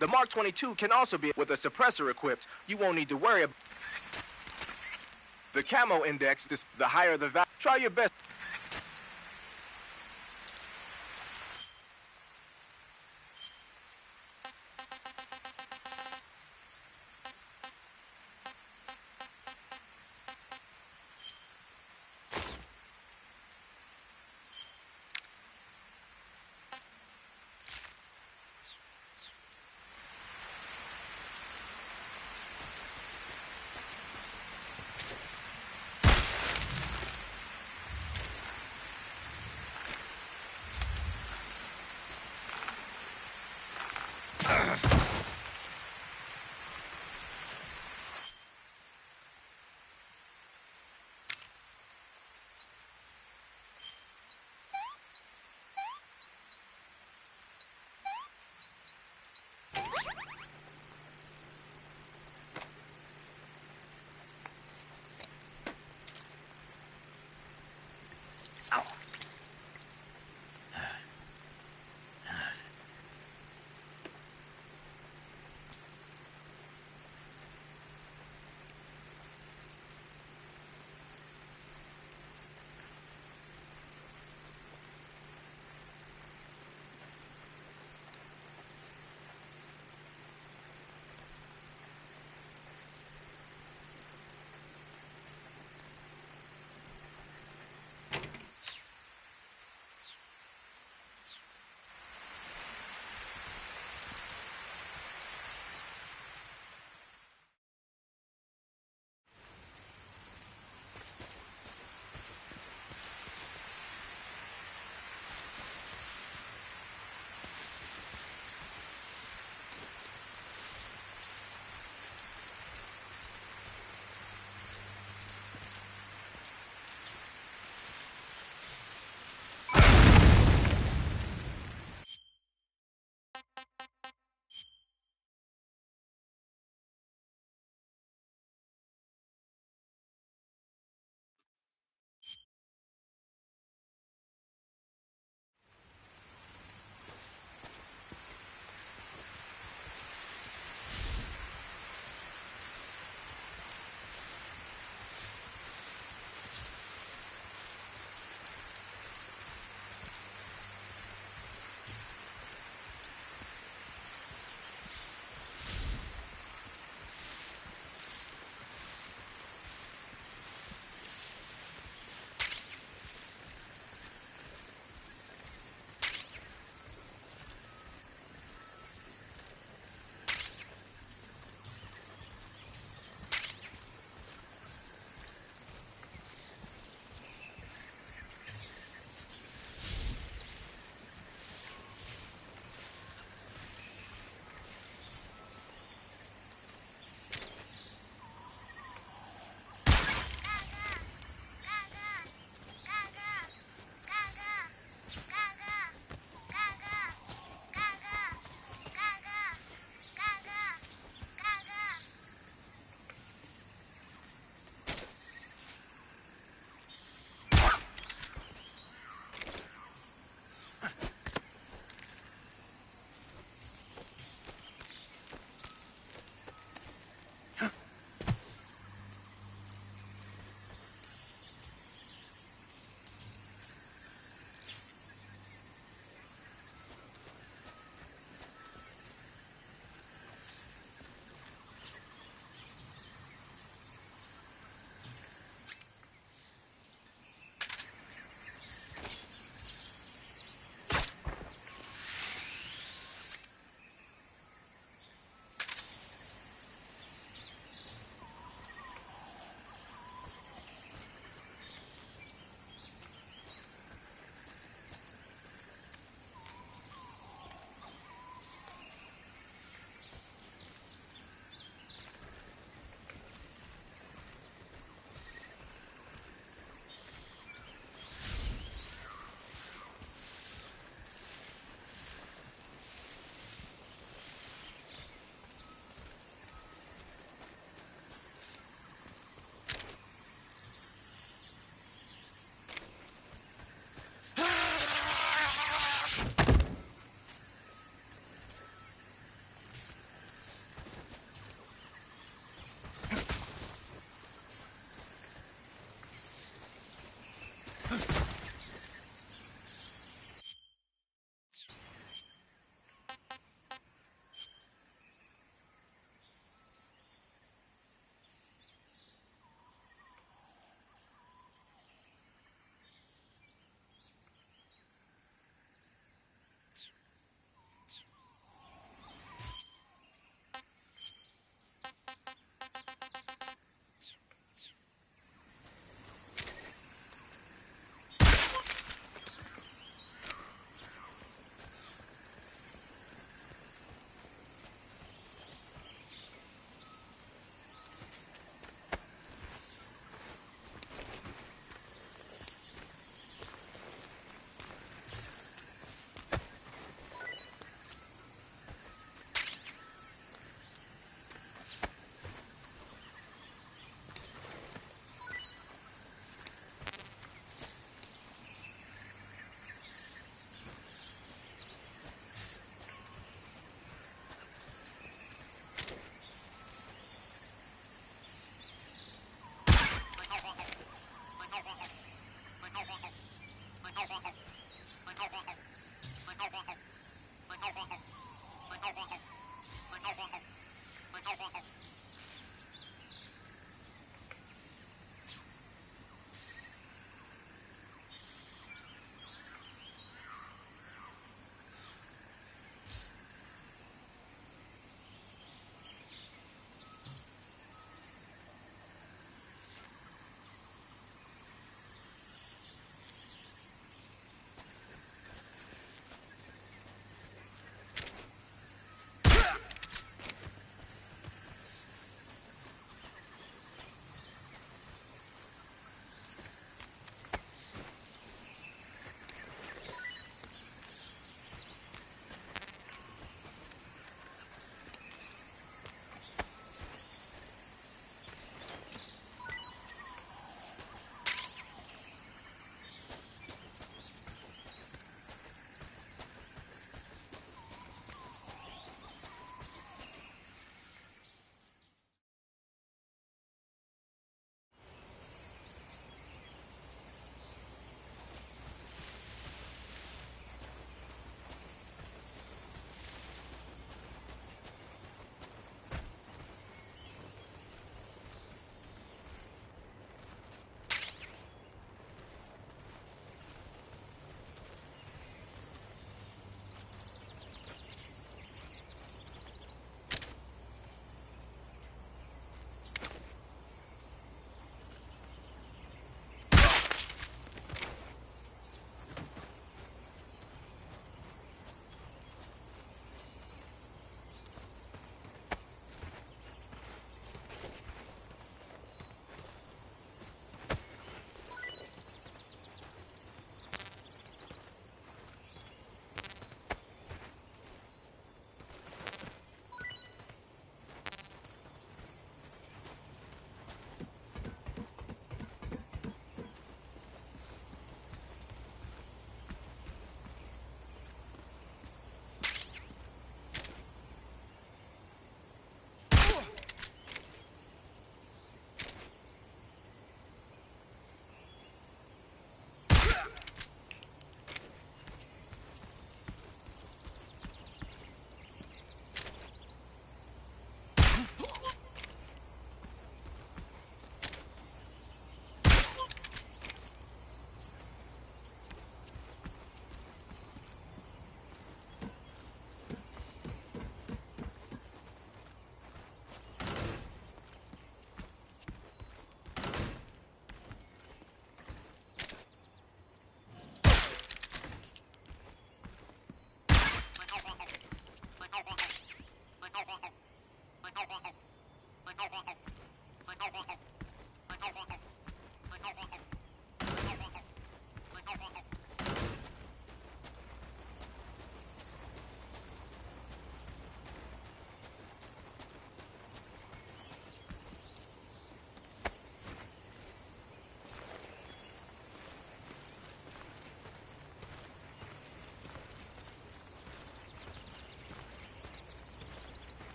The Mark 22 can also be with a suppressor equipped. You won't need to worry about the camo index, the higher the value. Try your best.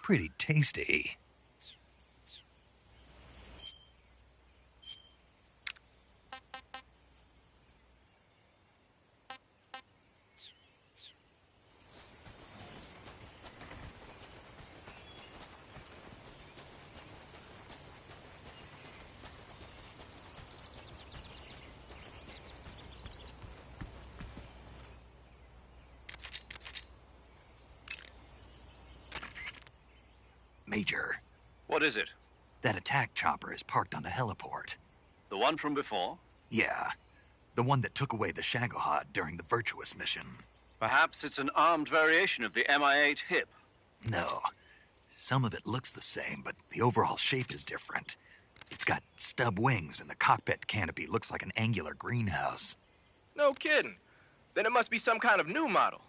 pretty tasty. Major, What is it? that attack chopper is parked on the heliport. The one from before? Yeah, the one that took away the Shagohod during the Virtuous mission. Perhaps it's an armed variation of the Mi-8 HIP. No, some of it looks the same, but the overall shape is different. It's got stub wings and the cockpit canopy looks like an angular greenhouse. No kidding. Then it must be some kind of new model.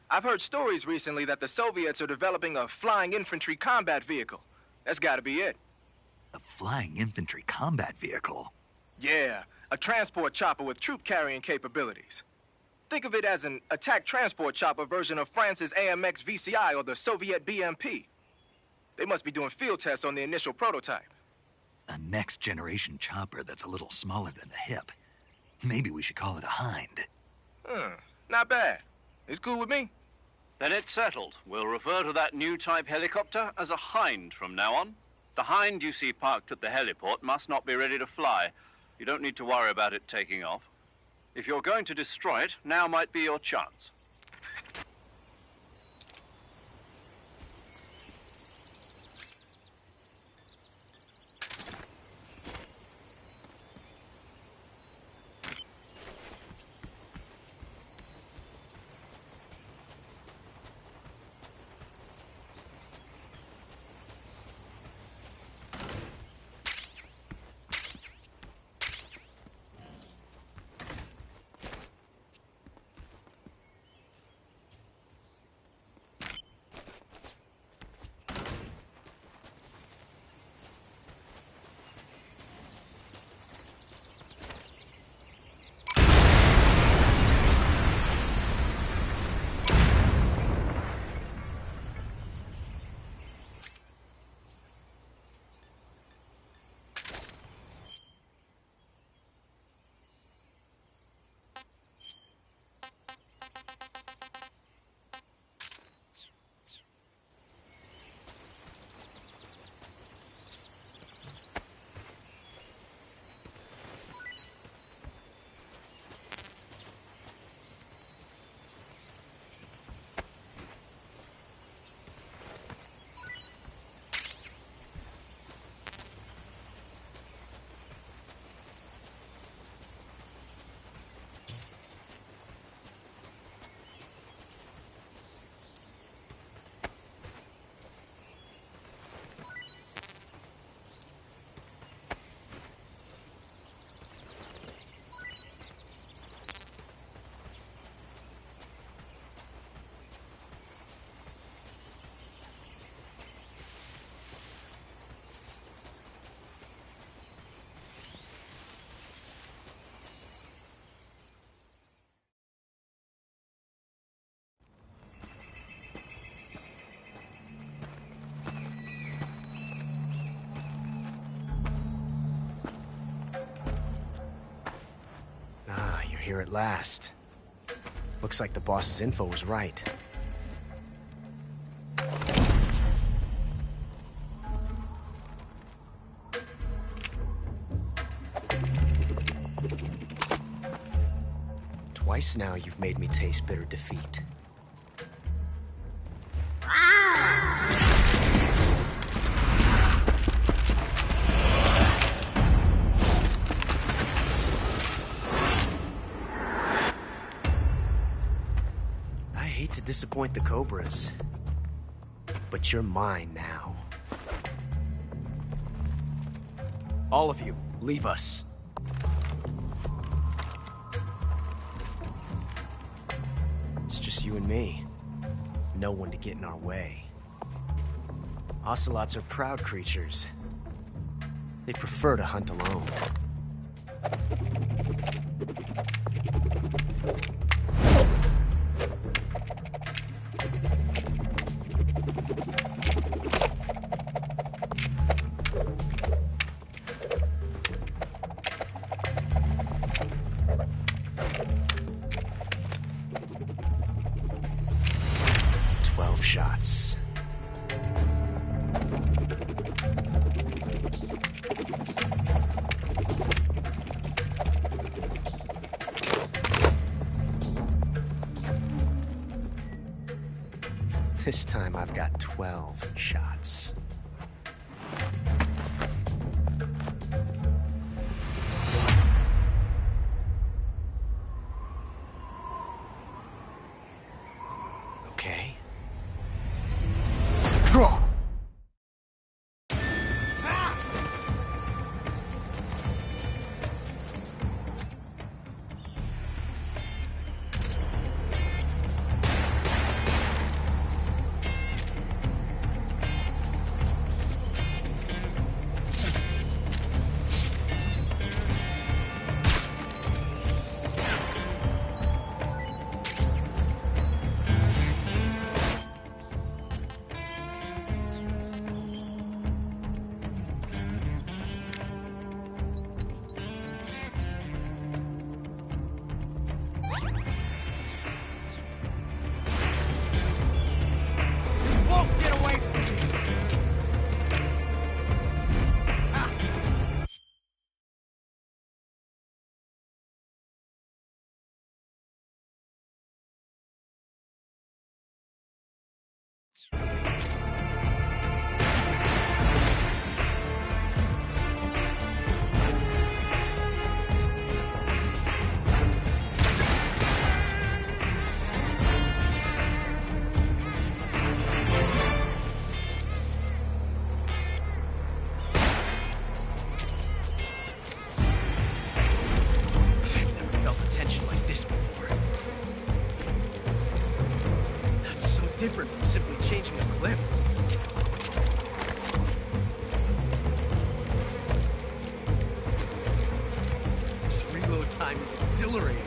I've heard stories recently that the Soviets are developing a flying infantry combat vehicle. That's gotta be it. A flying infantry combat vehicle? Yeah, a transport chopper with troop-carrying capabilities. Think of it as an attack transport chopper version of France's AMX VCI or the Soviet BMP. They must be doing field tests on the initial prototype. A next-generation chopper that's a little smaller than the HIP. Maybe we should call it a Hind. Not bad. It's cool with me. Then it's settled. We'll refer to that new type helicopter as a Hind from now on. The Hind you see parked at the heliport must not be ready to fly. You don't need to worry about it taking off. If you're going to destroy it, now might be your chance. Here at last. Looks like the boss's info was right. Twice now you've made me taste bitter defeat. To disappoint the Cobras, but you're mine now. All of you, leave us. It's just you and me. No one to get in our way. Ocelots are proud creatures. They prefer to hunt alone. shots. This time I've got 12 shots. Okay. Draw! Different from simply changing a clip. This reload time is exhilarating.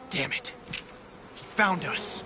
Damn it. He found us.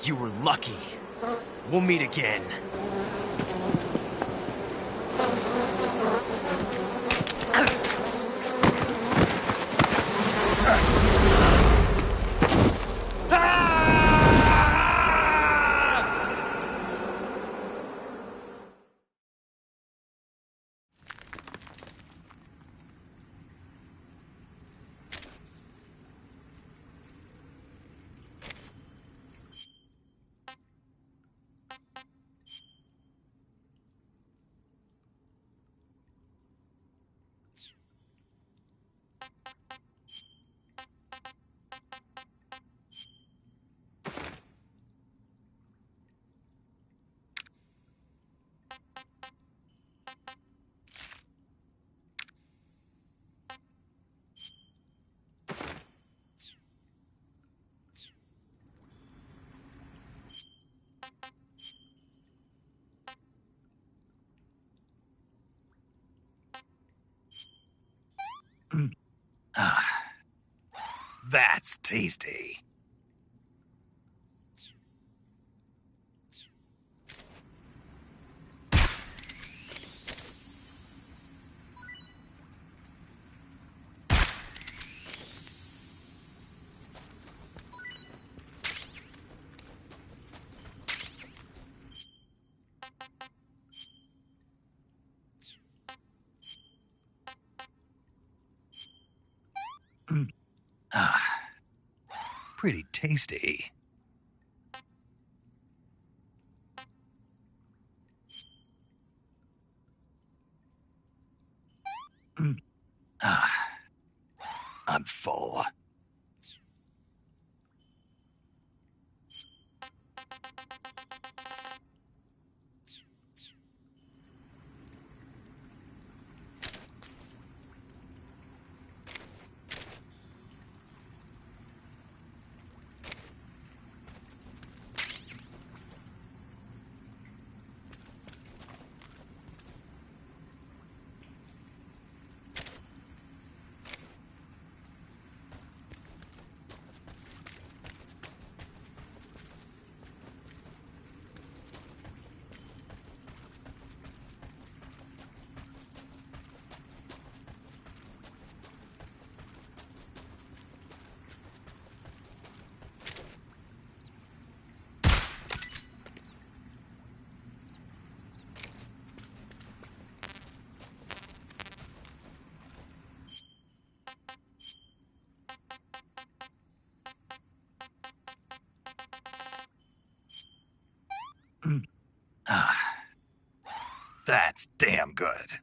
You were lucky. We'll meet again. That's tasty. Pretty tasty. I'm full. That's damn good.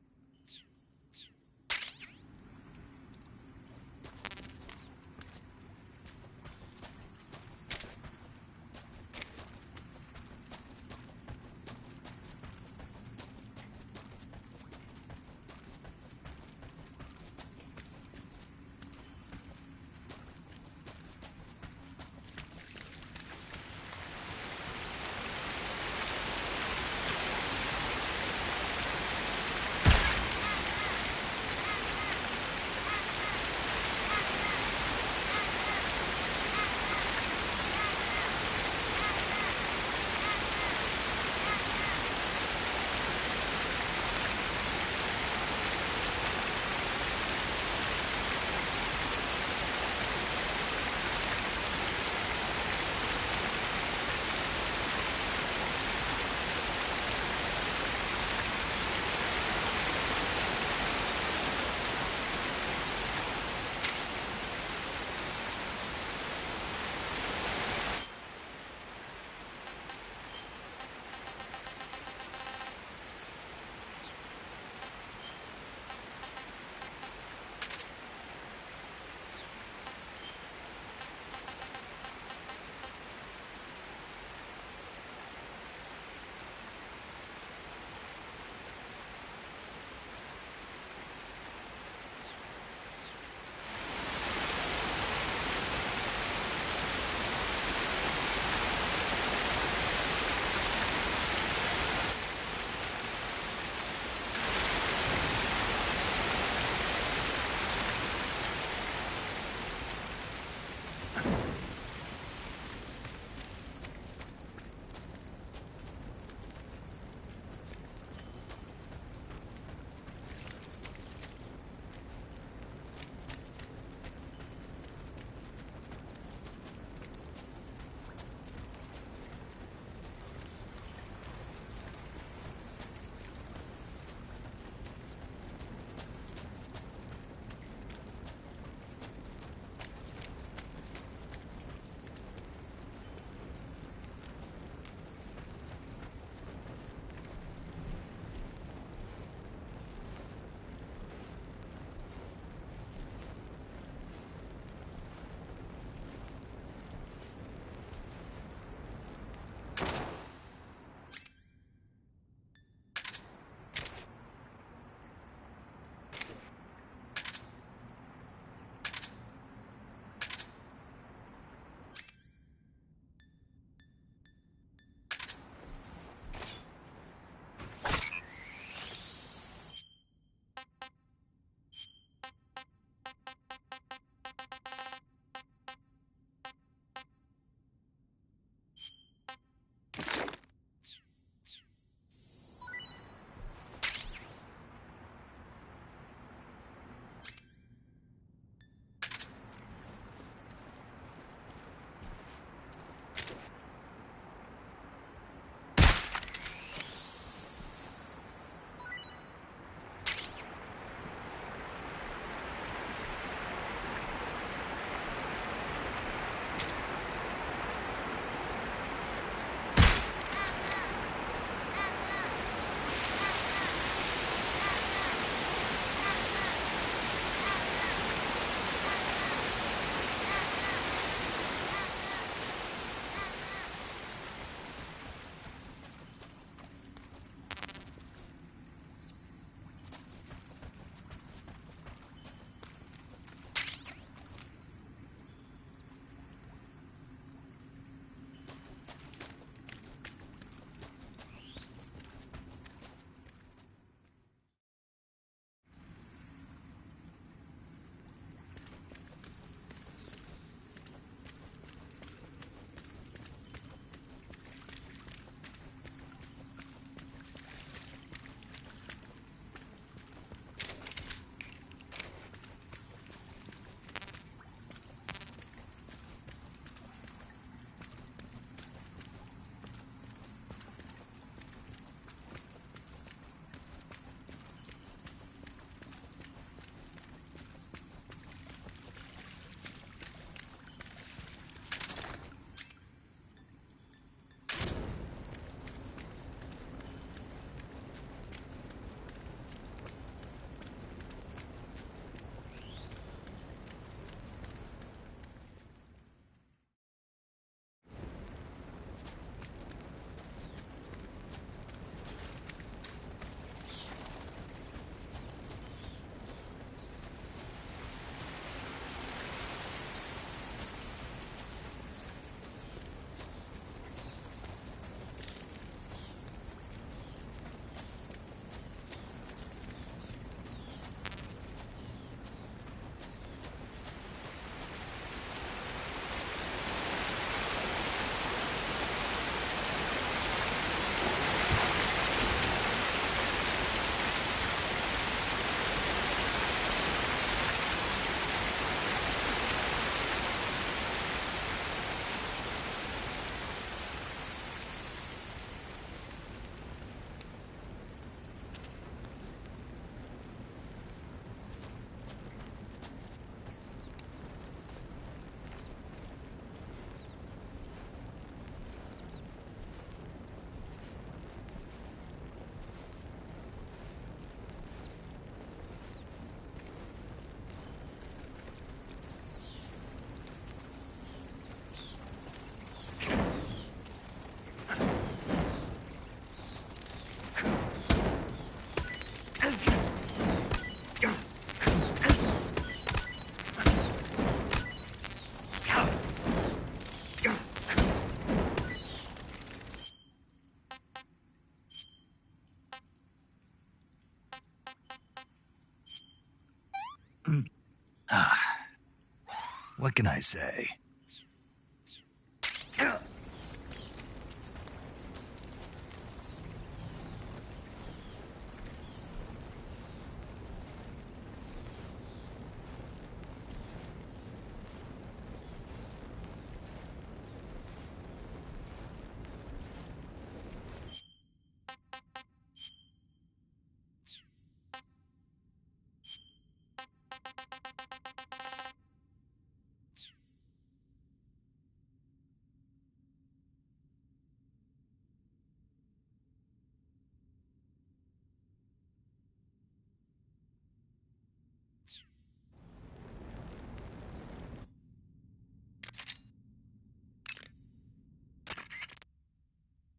What can I say?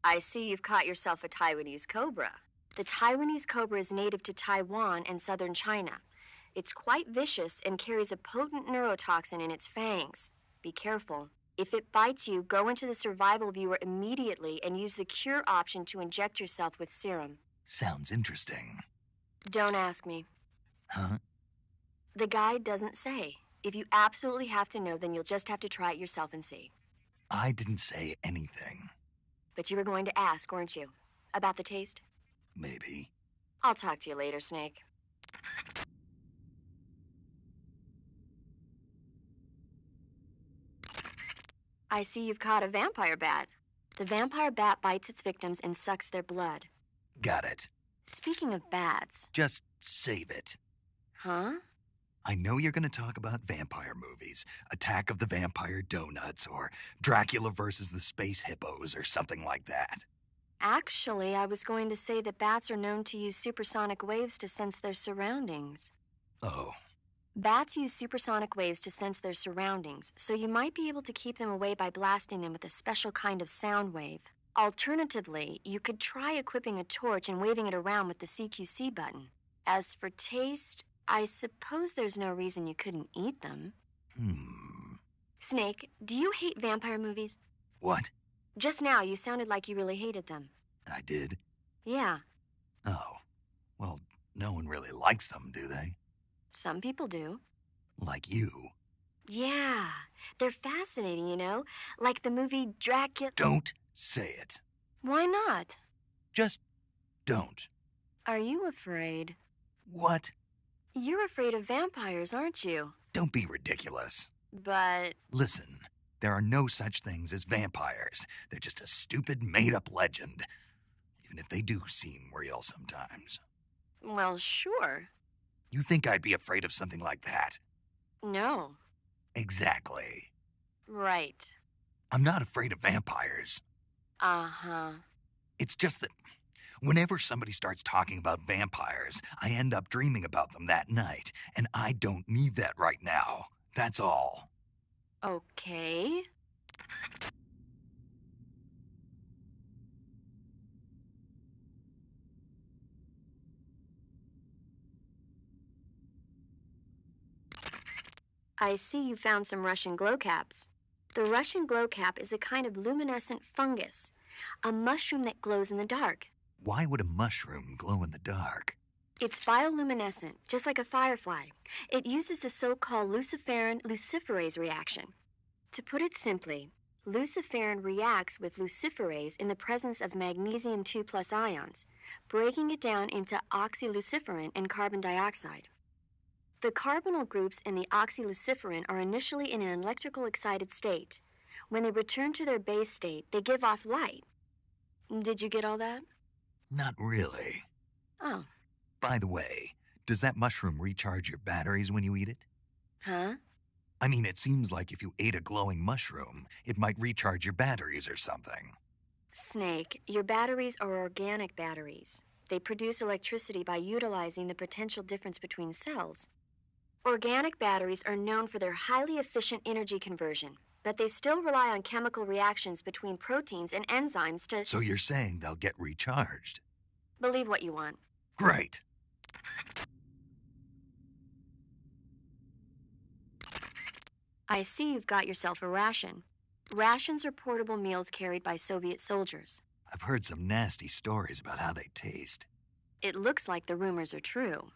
I see you've caught yourself a Taiwanese cobra. The Taiwanese cobra is native to Taiwan and southern China. It's quite vicious and carries a potent neurotoxin in its fangs. Be careful. If it bites you, go into the survival viewer immediately and use the cure option to inject yourself with serum. Sounds interesting. Don't ask me. Huh? The guide doesn't say. If you absolutely have to know, then you'll just have to try it yourself and see. I didn't say anything. But you were going to ask, weren't you? About the taste? Maybe. I'll talk to you later, Snake. I see you've caught a vampire bat. The vampire bat bites its victims and sucks their blood. Got it. Speaking of bats... Just save it. Huh? I know you're going to talk about vampire movies. Attack of the Vampire Donuts, or Dracula versus the Space Hippos, or something like that. Actually, I was going to say that bats are known to use supersonic waves to sense their surroundings. Oh. Bats use supersonic waves to sense their surroundings, so you might be able to keep them away by blasting them with a special kind of sound wave. Alternatively, you could try equipping a torch and waving it around with the CQC button. As for taste, I suppose there's no reason you couldn't eat them. Snake, do you hate vampire movies? What? Just now, you sounded like you really hated them. I did? Yeah. Oh. Well, no one really likes them, do they? Some people do. Like you. Yeah. They're fascinating, you know? Like the movie Dracula... Don't say it. Why not? Just don't. Are you afraid? What? You're afraid of vampires, aren't you? Don't be ridiculous. But... Listen, there are no such things as vampires. They're just a stupid, made-up legend. Even if they do seem real sometimes. Well, sure. You think I'd be afraid of something like that? No. Exactly. Right. I'm not afraid of vampires. Uh-huh. It's just that whenever somebody starts talking about vampires, I end up dreaming about them that night, and I don't need that right now. That's all. Okay. I see you found some Russian glow caps. The Russian glow cap is a kind of luminescent fungus, a mushroom that glows in the dark. Why would a mushroom glow in the dark? It's bioluminescent, just like a firefly. It uses the so-called luciferin luciferase reaction. To put it simply, luciferin reacts with luciferase in the presence of magnesium 2+ ions, breaking it down into oxyluciferin and carbon dioxide. The carbonyl groups in the oxyluciferin are initially in an electrical excited state. When they return to their base state, they give off light. Did you get all that? Not really. Oh. By the way, does that mushroom recharge your batteries when you eat it? Huh? I mean, it seems like if you ate a glowing mushroom, it might recharge your batteries or something. Snake, your batteries are organic batteries. They produce electricity by utilizing the potential difference between cells. Organic batteries are known for their highly efficient energy conversion, but they still rely on chemical reactions between proteins and enzymes to... So you're saying they'll get recharged? Believe what you want. Great. I see you've got yourself a ration. Rations are portable meals carried by Soviet soldiers. I've heard some nasty stories about how they taste. It looks like the rumors are true.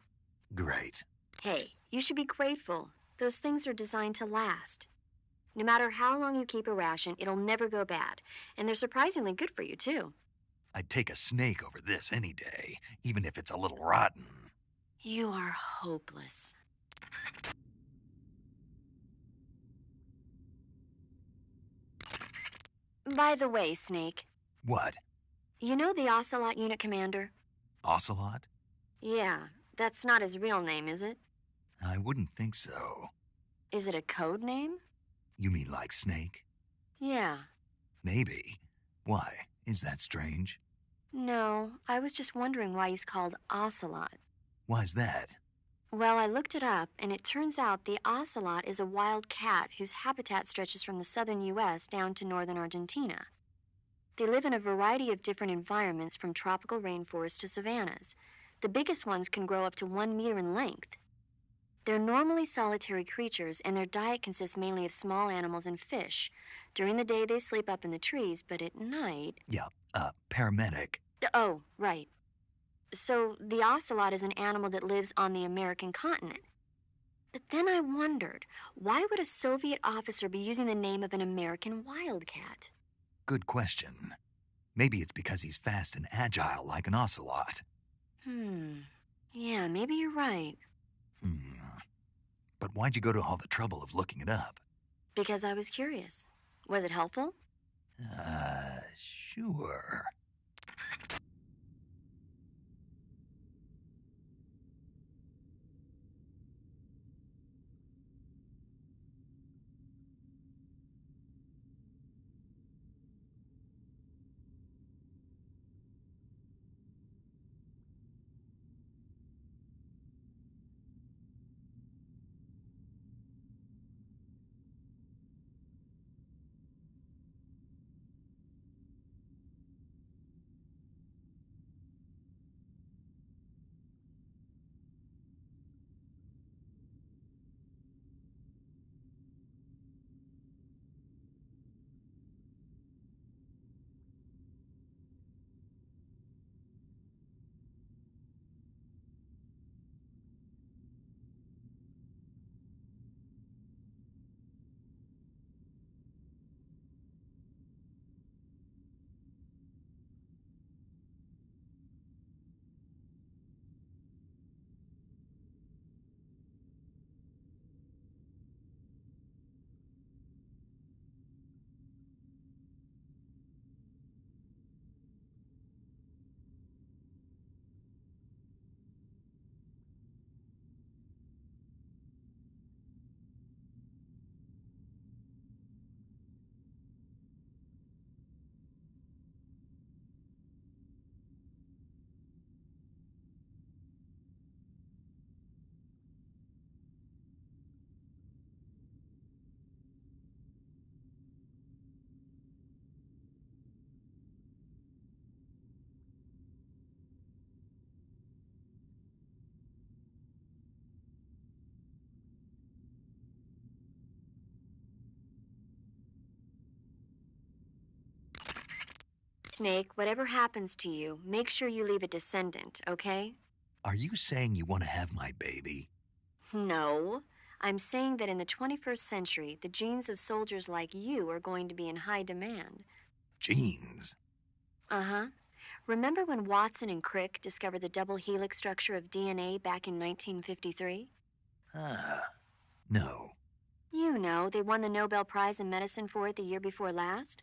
Great. Hey, you should be grateful. Those things are designed to last. No matter how long you keep a ration, it'll never go bad. And they're surprisingly good for you, too. I'd take a snake over this any day, even if it's a little rotten. You are hopeless. By the way, Snake. What? You know the Ocelot unit commander? Ocelot? Yeah, that's not his real name, is it? I wouldn't think so. Is it a code name? You mean like Snake? Yeah. Maybe. Why? Is that strange? No, I was just wondering why he's called Ocelot. Why's that? Well, I looked it up, and it turns out the ocelot is a wild cat whose habitat stretches from the southern U.S. down to northern Argentina. They live in a variety of different environments, from tropical rainforests to savannas. The biggest ones can grow up to 1 meter in length. They're normally solitary creatures, and their diet consists mainly of small animals and fish. During the day, they sleep up in the trees, but at night... Yeah, paramedic. Oh, right. So the ocelot is an animal that lives on the American continent. But then I wondered, why would a Soviet officer be using the name of an American wildcat? Good question. Maybe it's because he's fast and agile like an ocelot. Yeah, maybe you're right. But why'd you go to all the trouble of looking it up? Because I was curious. Was it helpful? Sure. Snake, whatever happens to you, make sure you leave a descendant, okay? Are you saying you want to have my baby? No. I'm saying that in the 21st century, the genes of soldiers like you are going to be in high demand. Genes? Uh-huh. Remember when Watson and Crick discovered the double helix structure of DNA back in 1953? No. You know, they won the Nobel Prize in Medicine for it the year before last.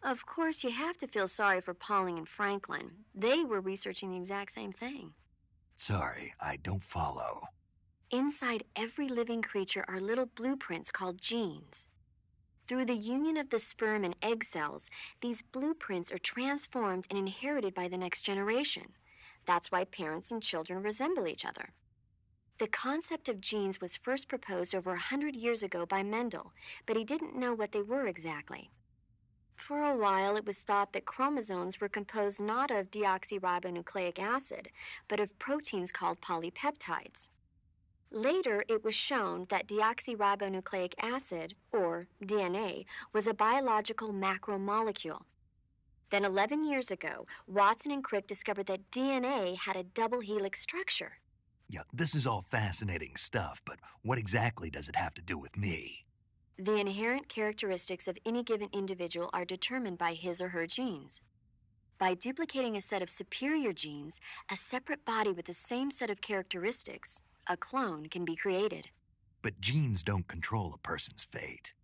Of course, you have to feel sorry for Pauling and Franklin. They were researching the exact same thing. Sorry, I don't follow. Inside every living creature are little blueprints called genes. Through the union of the sperm and egg cells, these blueprints are transformed and inherited by the next generation. That's why parents and children resemble each other. The concept of genes was first proposed over 100 years ago by Mendel, but he didn't know what they were exactly. For a while, it was thought that chromosomes were composed not of deoxyribonucleic acid, but of proteins called polypeptides. Later, it was shown that deoxyribonucleic acid, or DNA, was a biological macromolecule. Then 11 years ago, Watson and Crick discovered that DNA had a double helix structure. Yeah, this is all fascinating stuff, but what exactly does it have to do with me? The inherent characteristics of any given individual are determined by his or her genes. By duplicating a set of superior genes, a separate body with the same set of characteristics, a clone, can be created. But genes don't control a person's fate.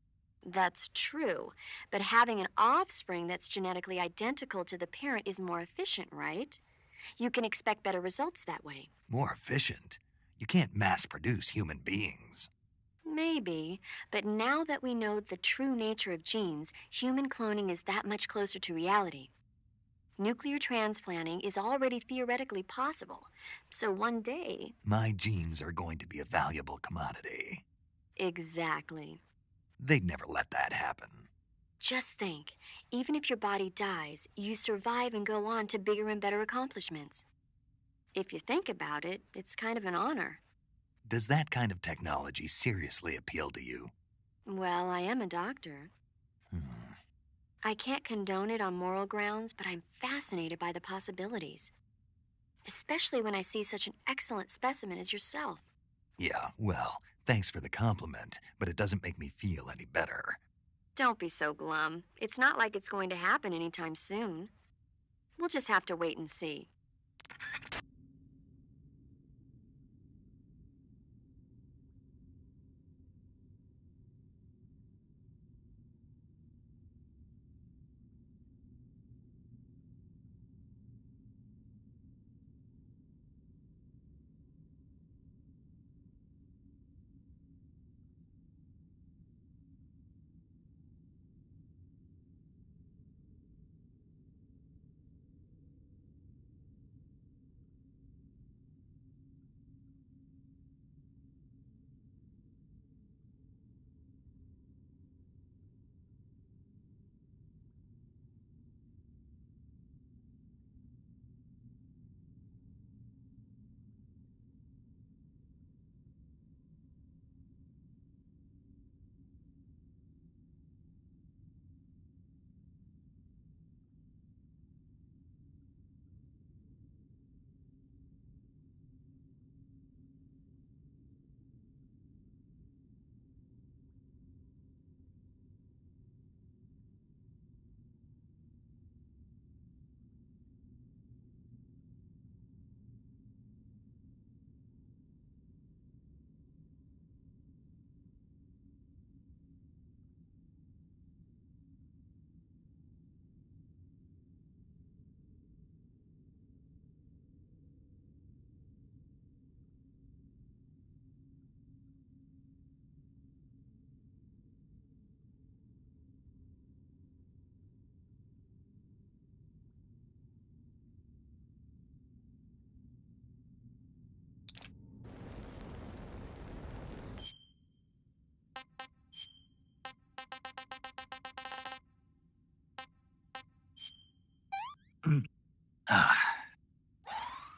That's true, but having an offspring that's genetically identical to the parent is more efficient, right? You can expect better results that way. More efficient? You can't mass-produce human beings. Maybe, but now that we know the true nature of genes, human cloning is that much closer to reality. Nuclear transplanting is already theoretically possible, so one day... My genes are going to be a valuable commodity. Exactly. They'd never let that happen. Just think, even if your body dies, you survive and go on to bigger and better accomplishments. If you think about it, it's kind of an honor. Does that kind of technology seriously appeal to you? Well, I am a doctor. I can't condone it on moral grounds, but I'm fascinated by the possibilities. Especially when I see such an excellent specimen as yourself. Yeah, well, thanks for the compliment, but it doesn't make me feel any better. Don't be so glum. It's not like it's going to happen anytime soon. We'll just have to wait and see.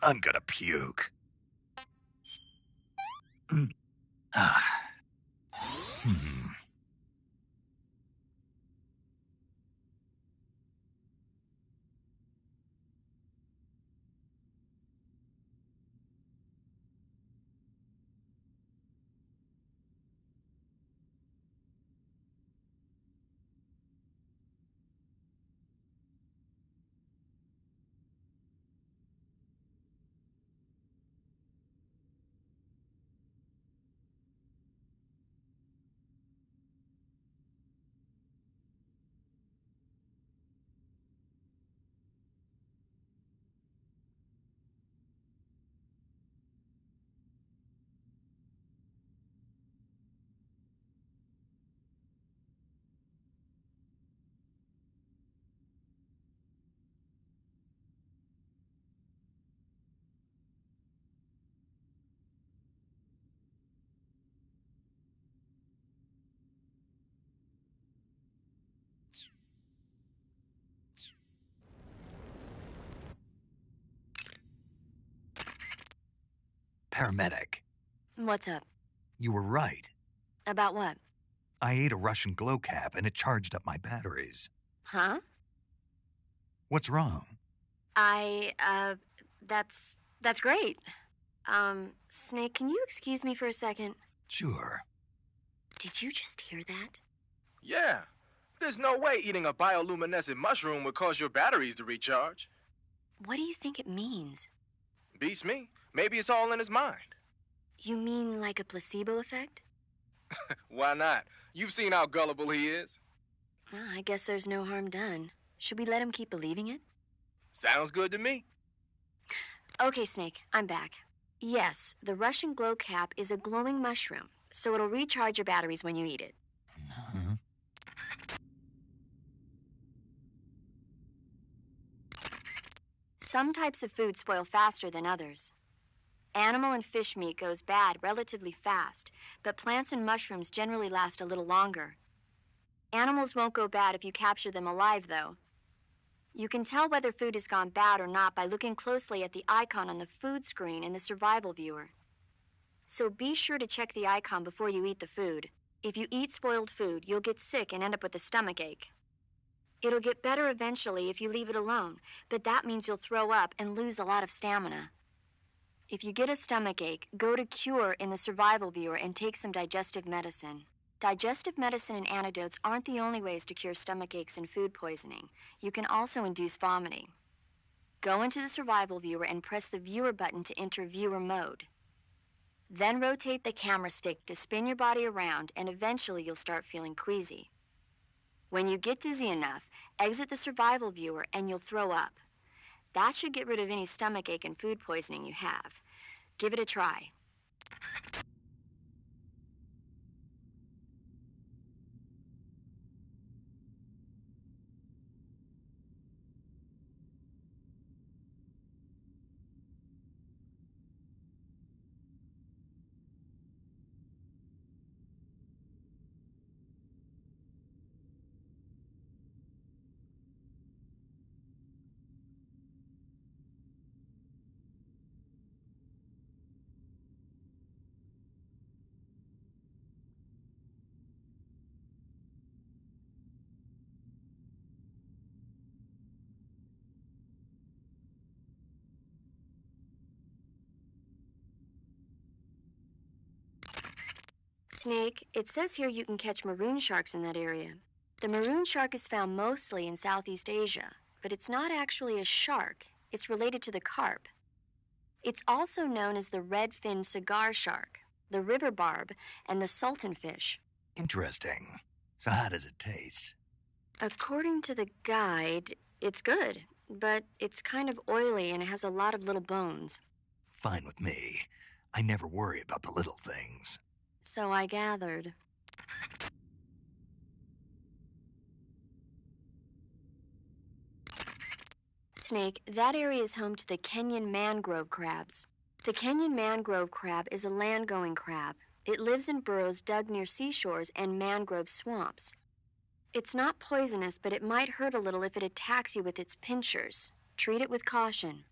I'm gonna puke. Paramedic, What's up? you were right. About what? I ate a Russian glow cap and it charged up my batteries. Huh? What's wrong? That's great. Snake, can you excuse me for a second? Sure. Did you just hear that? Yeah. There's no way eating a bioluminescent mushroom would cause your batteries to recharge. What do you think it means? Beats me. Maybe it's all in his mind. You mean like a placebo effect? Why not? You've seen how gullible he is. Well, I guess there's no harm done. Should we let him keep believing it? Sounds good to me. Okay, Snake, I'm back. Yes, the Russian glow cap is a glowing mushroom, so it'll recharge your batteries when you eat it. Some types of food spoil faster than others. Animal and fish meat goes bad relatively fast, but plants and mushrooms generally last a little longer. Animals won't go bad if you capture them alive, though. You can tell whether food has gone bad or not by looking closely at the icon on the food screen in the survival viewer. So be sure to check the icon before you eat the food. If you eat spoiled food, you'll get sick and end up with a stomachache. It'll get better eventually if you leave it alone, but that means you'll throw up and lose a lot of stamina. If you get a stomachache, go to Cure in the survival viewer and take some digestive medicine. Digestive medicine and antidotes aren't the only ways to cure stomachaches and food poisoning. You can also induce vomiting. Go into the survival viewer and press the viewer button to enter viewer mode. Then rotate the camera stick to spin your body around, and eventually you'll start feeling queasy. When you get dizzy enough, exit the survival viewer and you'll throw up. That should get rid of any stomachache and food poisoning you have. Give it a try. Snake, it says here you can catch maroon sharks in that area. The maroon shark is found mostly in Southeast Asia, but it's not actually a shark. It's related to the carp. It's also known as the red-finned cigar shark, the river barb, and the sultan fish. Interesting. So how does it taste? According to the guide, it's good, but it's kind of oily and it has a lot of little bones. Fine with me. I never worry about the little things. So I gathered. Snake, that area is home to the Kenyan mangrove crabs. The Kenyan mangrove crab is a land-going crab. It lives in burrows dug near seashores and mangrove swamps. It's not poisonous, but it might hurt a little if it attacks you with its pinchers. Treat it with caution.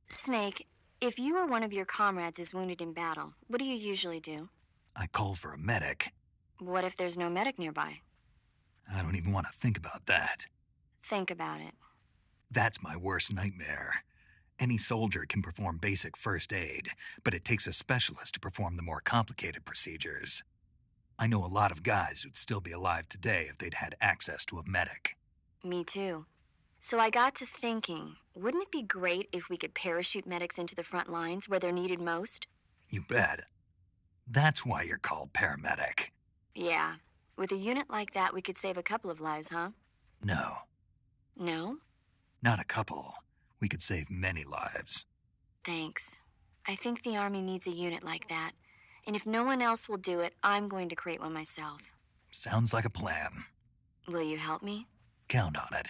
Snake, if you or one of your comrades is wounded in battle, what do you usually do? I call for a medic. What if there's no medic nearby? I don't even want to think about that. Think about it. That's my worst nightmare. Any soldier can perform basic first aid, but it takes a specialist to perform the more complicated procedures. I know a lot of guys who'd still be alive today if they'd had access to a medic. Me too. So I got to thinking, wouldn't it be great if we could parachute medics into the front lines where they're needed most? You bet. That's why you're called paramedic. Yeah. With a unit like that, we could save a couple of lives, huh? No. No? Not a couple. We could save many lives. Thanks. I think the Army needs a unit like that. And if no one else will do it, I'm going to create one myself. Sounds like a plan. Will you help me? Count on it.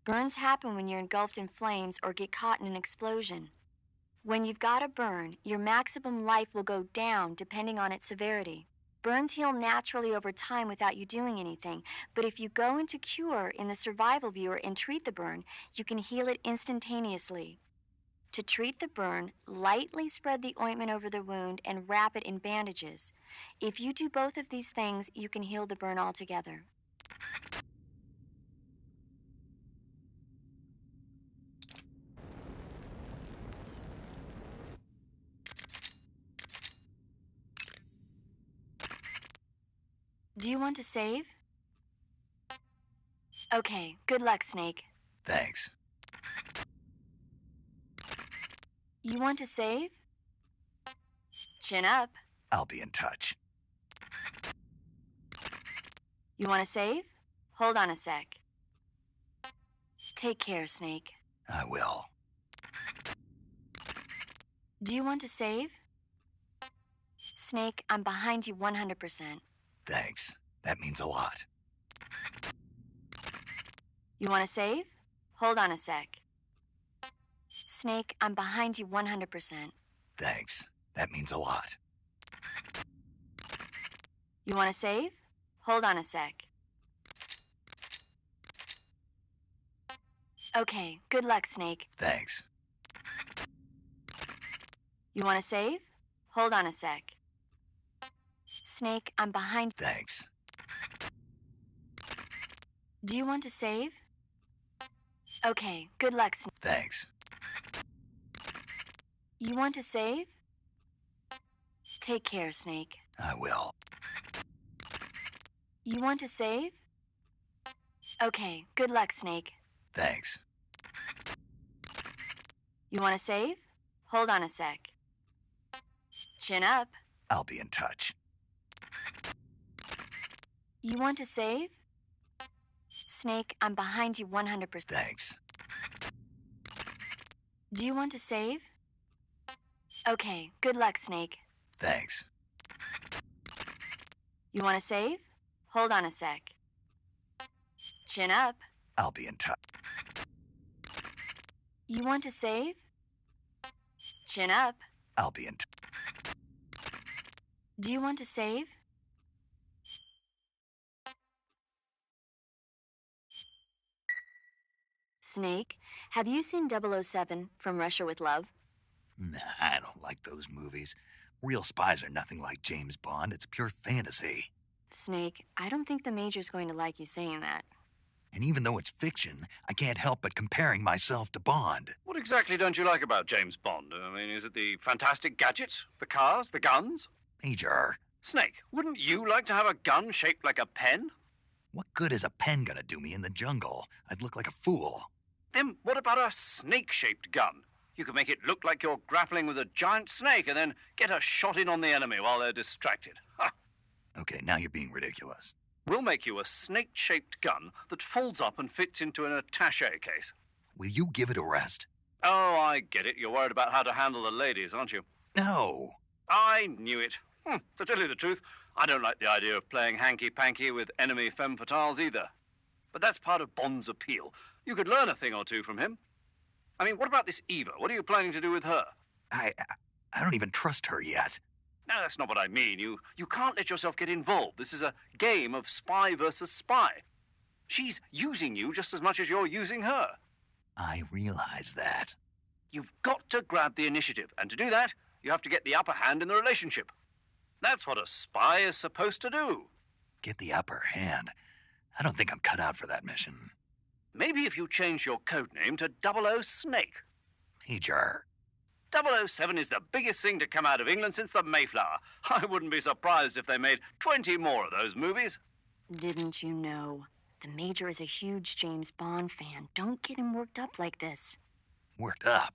Burns happen when you're engulfed in flames or get caught in an explosion. When you've got a burn, your maximum life will go down depending on its severity. Burns heal naturally over time without you doing anything, but if you go into Cure in the survival viewer and treat the burn, you can heal it instantaneously. To treat the burn, lightly spread the ointment over the wound and wrap it in bandages. If you do both of these things, you can heal the burn altogether. Do you want to save? Okay, good luck, Snake. Thanks. You want to save? Chin up. I'll be in touch. You want to save? Hold on a sec. Take care, Snake. I will. Do you want to save? Snake, I'm behind you 100%. Thanks. That means a lot. You want to save? Hold on a sec. Snake, I'm behind you 100%. Thanks. That means a lot. You want to save? Hold on a sec. Okay, good luck, Snake. Thanks. You want to save? Hold on a sec. Snake, I'm behind. Thanks. Do you want to save? Okay, good luck, Snake. Thanks. You want to save? Take care, Snake. I will. You want to save? Okay, good luck, Snake. Thanks. You want to save? Hold on a sec. Chin up. I'll be in touch. You want to save? Snake, I'm behind you 100%. Thanks. Do you want to save? Okay, good luck, Snake. Thanks. You want to save? Hold on a sec. Chin up. I'll be in touch. You want to save? Chin up. I'll be in touch. Do you want to save? Snake, have you seen 007 From Russia with Love? Nah, I don't like those movies. Real spies are nothing like James Bond. It's pure fantasy. Snake, I don't think the Major's going to like you saying that. And even though it's fiction, I can't help but comparing myself to Bond. What exactly don't you like about James Bond? I mean, is it the fantastic gadgets, the cars, the guns? Major, Snake, wouldn't you like to have a gun shaped like a pen? what good is a pen gonna do me in the jungle? I'd look like a fool. Then what about a snake-shaped gun? You could make it look like you're grappling with a giant snake and then get a shot in on the enemy while they're distracted. Ha! Okay, now you're being ridiculous. We'll make you a snake-shaped gun that folds up and fits into an attaché case. Will you give it a rest? Oh, I get it. You're worried about how to handle the ladies, aren't you? No. I knew it. To tell you the truth, I don't like the idea of playing hanky-panky with enemy femme fatales either. But that's part of Bond's appeal. You could learn a thing or two from him. I mean, what about this Eva? What are you planning to do with her? I don't even trust her yet. No, that's not what I mean. You can't let yourself get involved. This is a game of spy versus spy. She's using you just as much as you're using her. I realize that. You've got to grab the initiative, and to do that, you have to get the upper hand in the relationship. That's what a spy is supposed to do. Get the upper hand. I don't think I'm cut out for that mission. Maybe if you change your code name to 00 Snake. Major. 007 is the biggest thing to come out of England since the Mayflower. I wouldn't be surprised if they made 20 more of those movies. Didn't you know? The Major is a huge James Bond fan. Don't get him worked up like this. Worked up.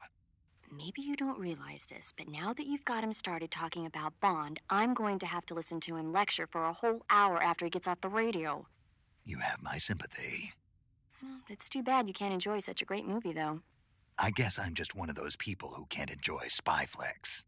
Maybe you don't realize this, but now that you've got him started talking about Bond, I'm going to have to listen to him lecture for a whole hour after he gets off the radio. You have my sympathy. It's too bad you can't enjoy such a great movie, though. I guess I'm just one of those people who can't enjoy spy flicks.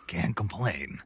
Can't complain.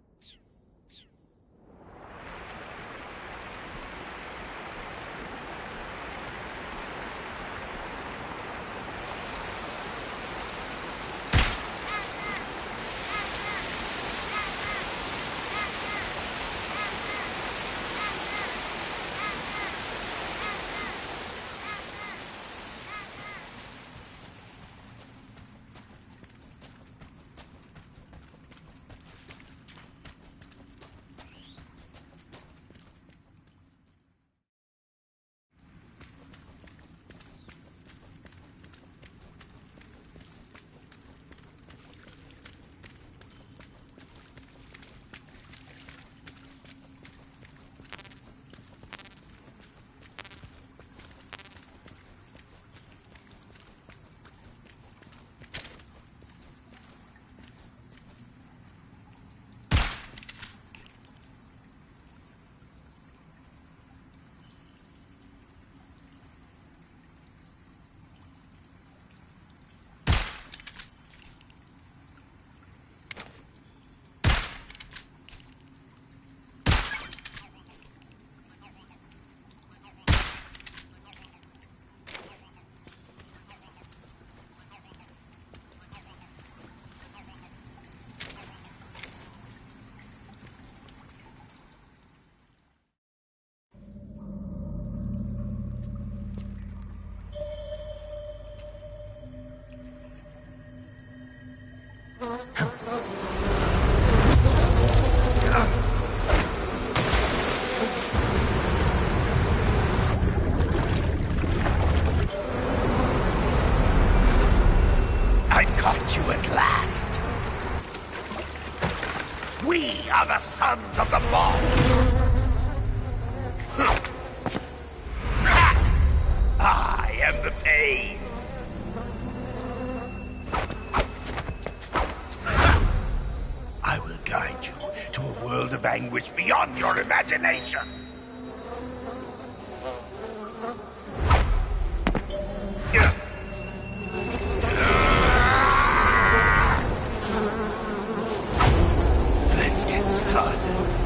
We are the sons of the boss! I am the pain! I will guide you to a world of anguish beyond your imagination! Let's get started.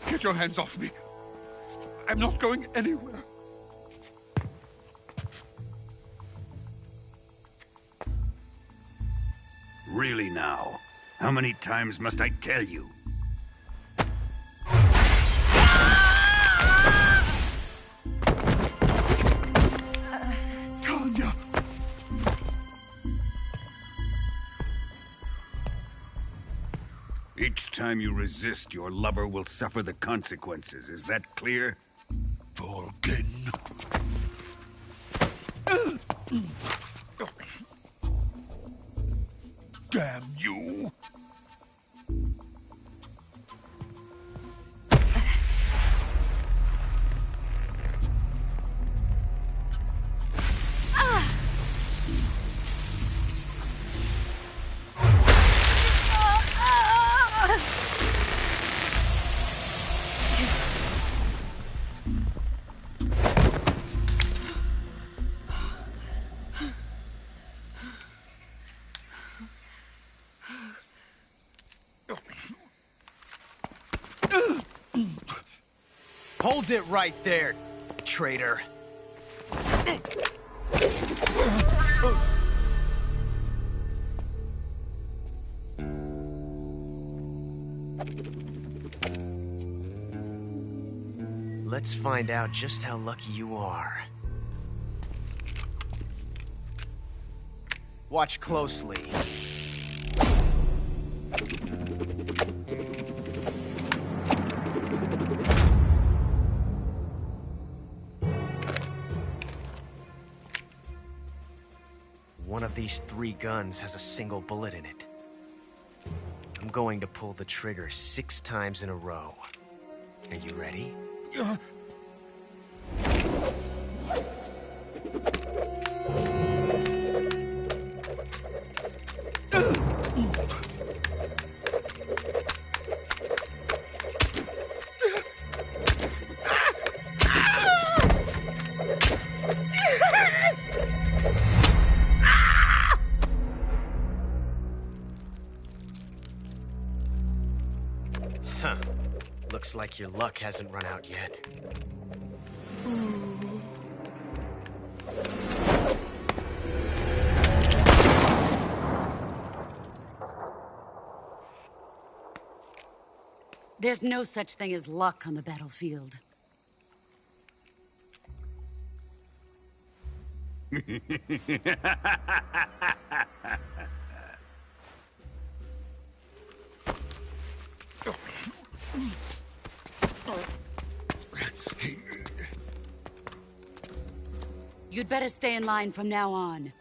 Get your hands off me. I'm not going anywhere. Really now? How many times must I tell you? Tanya! Each time you resist, your lover will suffer the consequences. Is that clear? Vulcan. Damn you! Hold it right there, traitor. Let's find out just how lucky you are. Watch closely. One of these 3 guns has a single bullet in it. I'm going to pull the trigger 6 times in a row. Are you ready? Huh. Looks like your luck hasn't run out yet. There's no such thing as luck on the battlefield. You'd better stay in line from now on.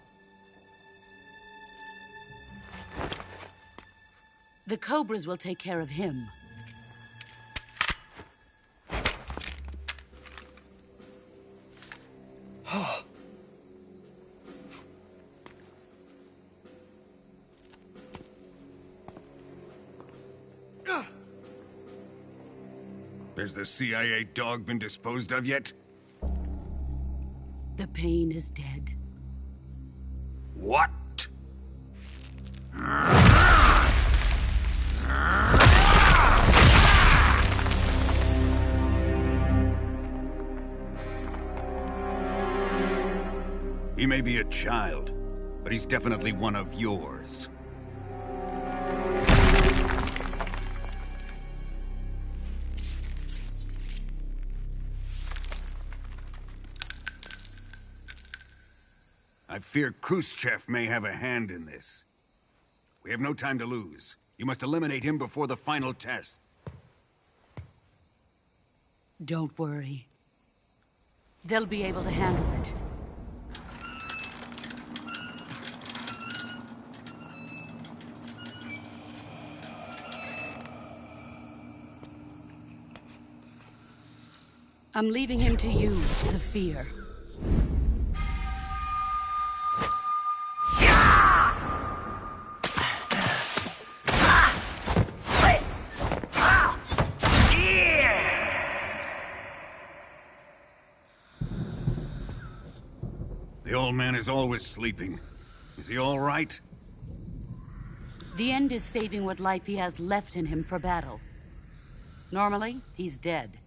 The Cobras will take care of him. Has the CIA dog been disposed of yet? The pain is dead. What? He may be a child, but he's definitely one of yours. I fear Khrushchev may have a hand in this. We have no time to lose. You must eliminate him before the final test. Don't worry. They'll be able to handle it. I'm leaving him to you, the fear. The old man is always sleeping. Is he all right? The end is saving what life he has left in him for battle. Normally, he's dead.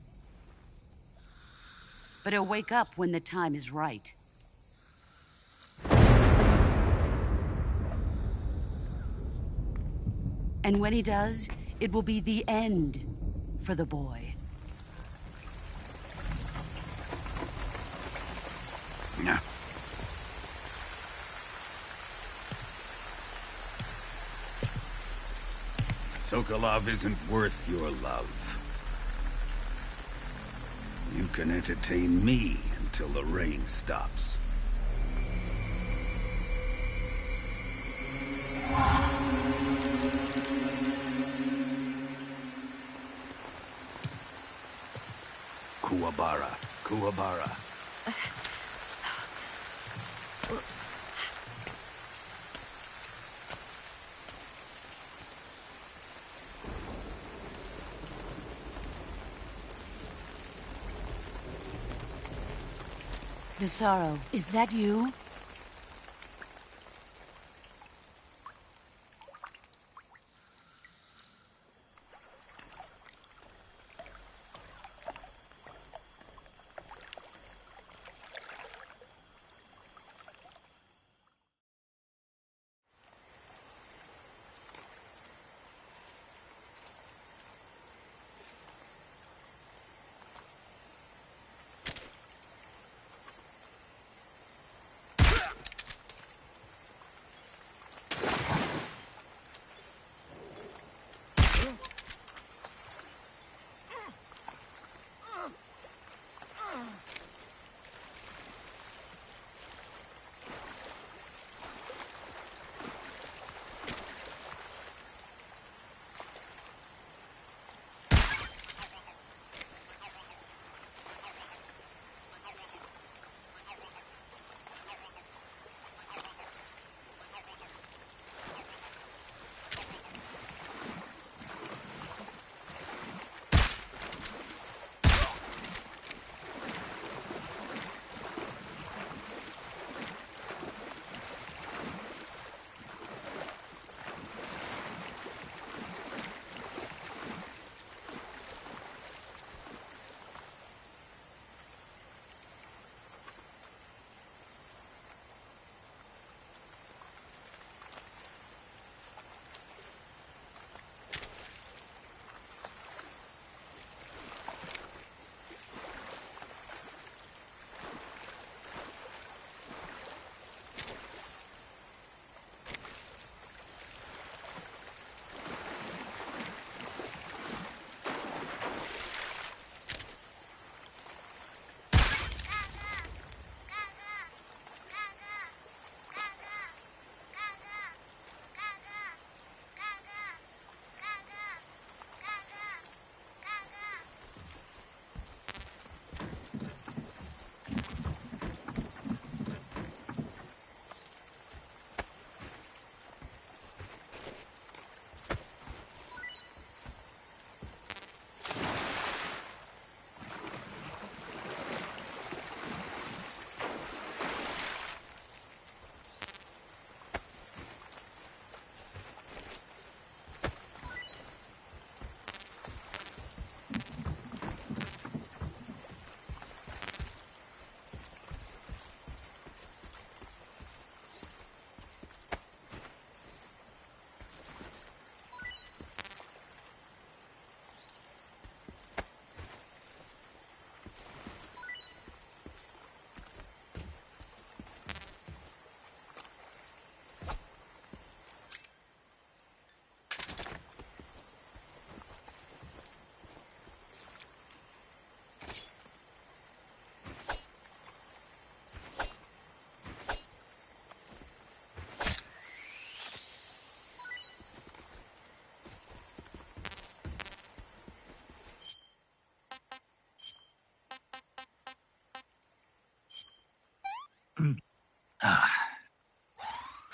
But he'll wake up when the time is right. And when he does, it will be the end for the boy. No. Sokolov isn't worth your love. You can entertain me until the rain stops. Kuwabara. Kuwabara. Desaro, is that you?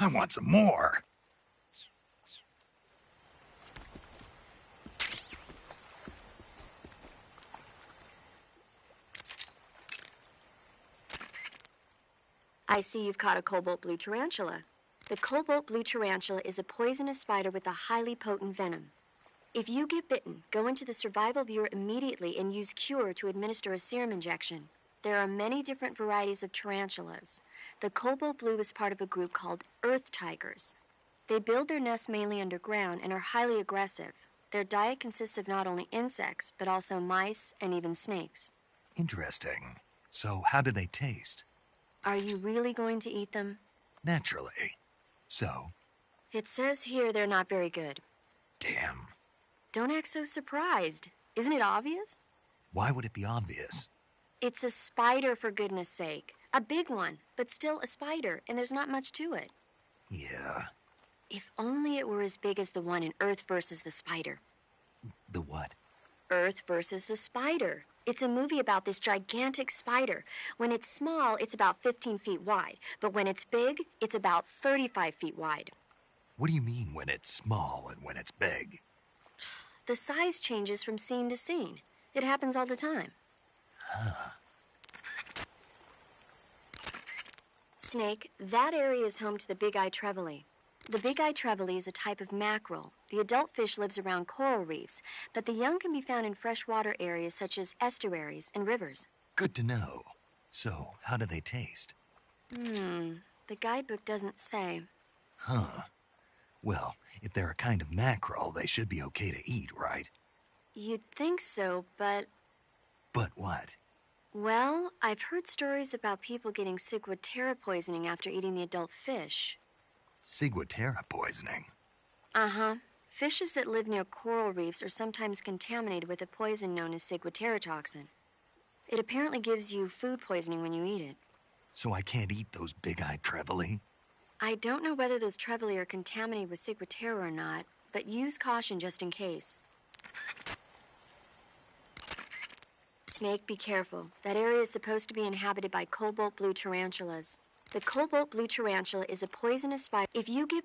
I want some more. I see you've caught a cobalt blue tarantula. The cobalt blue tarantula is a poisonous spider with a highly potent venom. If you get bitten, go into the survival viewer immediately and use Cure to administer a serum injection. There are many different varieties of tarantulas. The cobalt blue is part of a group called earth tigers. They build their nests mainly underground and are highly aggressive. Their diet consists of not only insects, but also mice and even snakes. Interesting. So how do they taste? Are you really going to eat them? Naturally. So? It says here they're not very good. Damn. Don't act so surprised. Isn't it obvious? Why would it be obvious? It's a spider, for goodness sake. A big one, but still a spider, and there's not much to it. Yeah. If only it were as big as the one in Earth versus the Spider. The what? Earth versus the Spider. It's a movie about this gigantic spider. When it's small, it's about 15 feet wide. But when it's big, it's about 35 feet wide. What do you mean when it's small and when it's big? The size changes from scene to scene. It happens all the time. Huh. Snake, that area is home to the big-eyed trevally. The big-eyed trevally is a type of mackerel. The adult fish lives around coral reefs, but the young can be found in freshwater areas such as estuaries and rivers. Good to know. So, how do they taste? The guidebook doesn't say. Huh. Well, if they're a kind of mackerel, they should be okay to eat, right? You'd think so, but... But what? Well, I've heard stories about people getting ciguatera poisoning after eating the adult fish. Ciguatera poisoning? Uh-huh. Fishes that live near coral reefs are sometimes contaminated with a poison known as ciguatera toxin. It apparently gives you food poisoning when you eat it. So I can't eat those big-eyed trevally? I don't know whether those trevally are contaminated with ciguatera or not, but use caution just in case. Snake, be careful. That area is supposed to be inhabited by cobalt blue tarantulas. The cobalt blue tarantula is a poisonous spider. If you get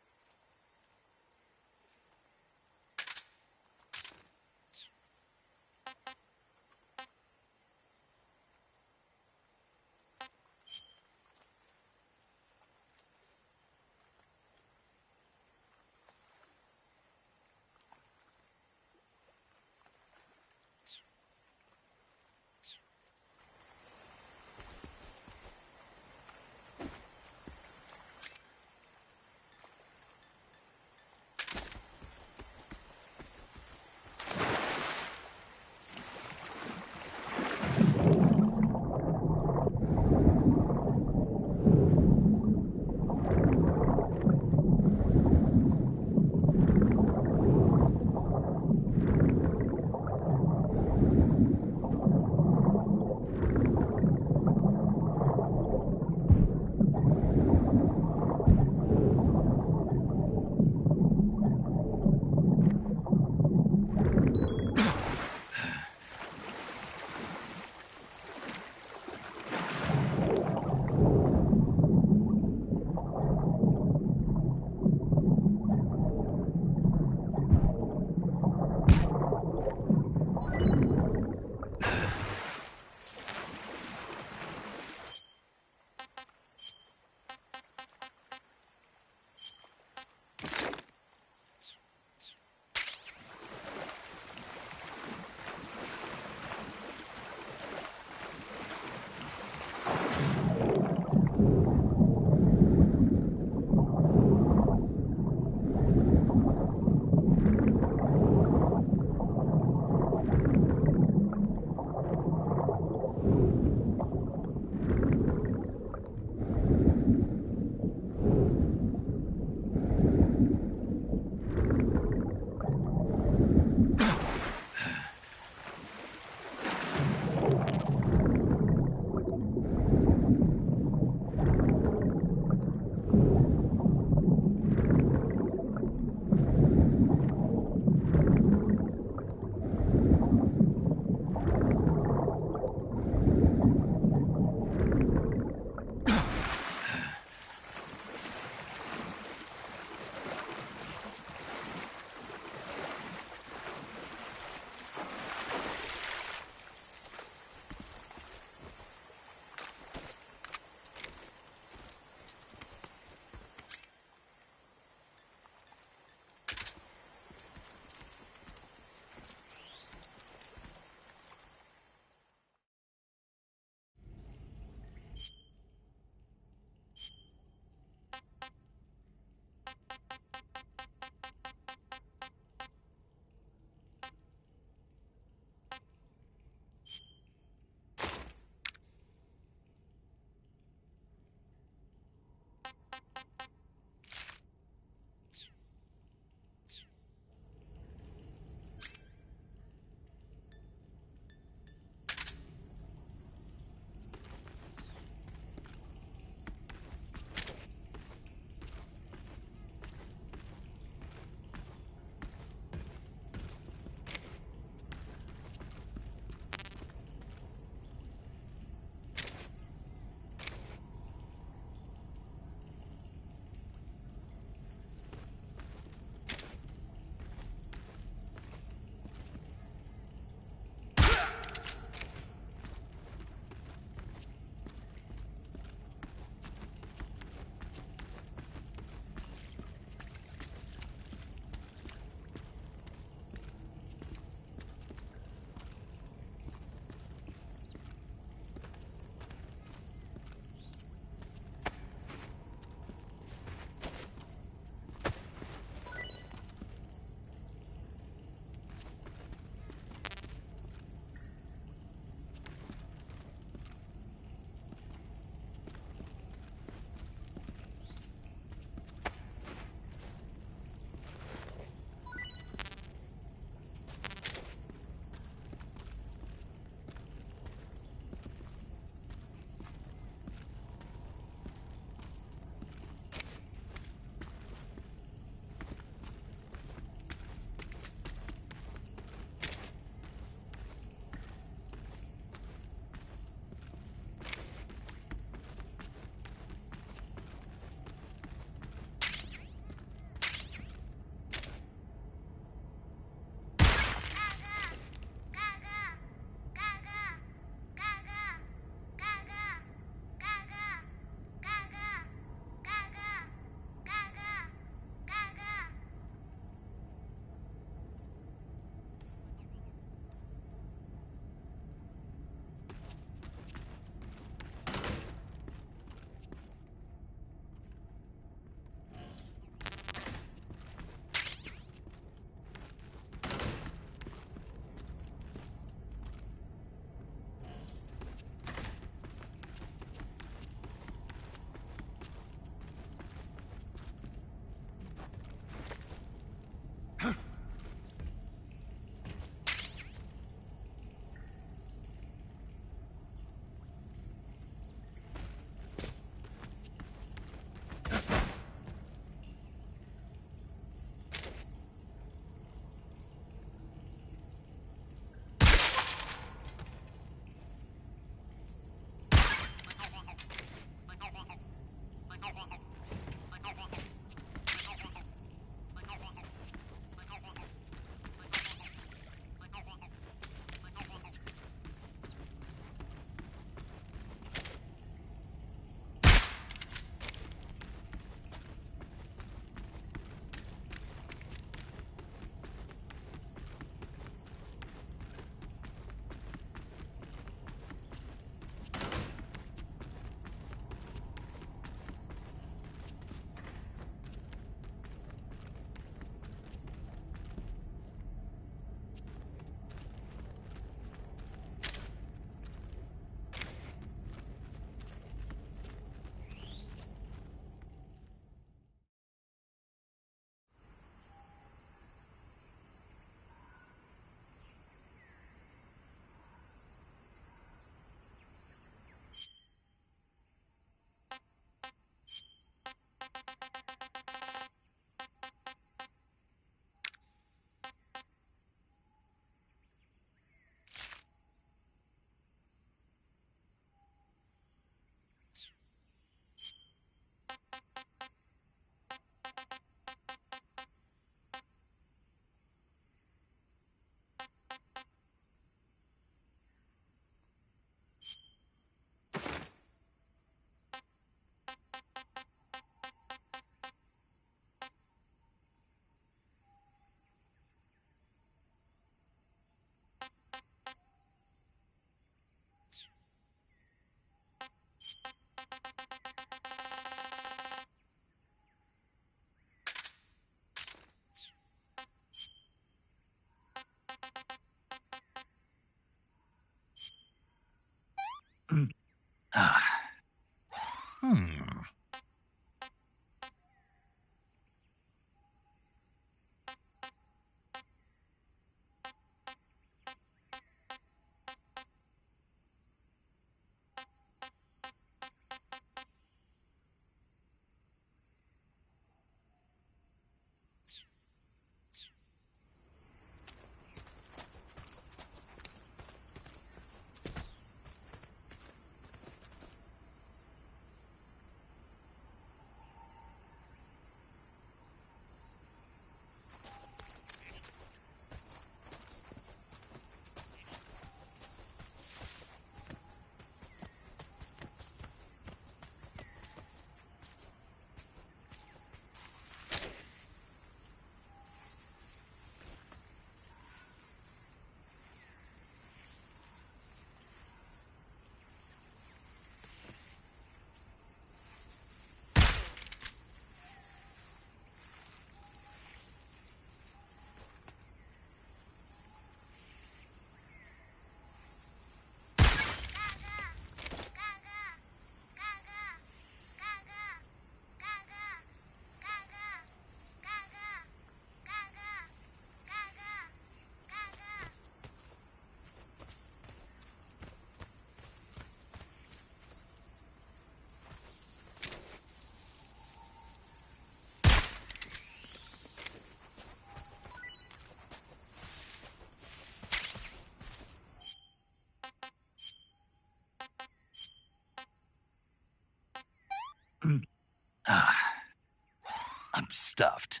I'm stuffed.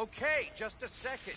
Okay, just a second.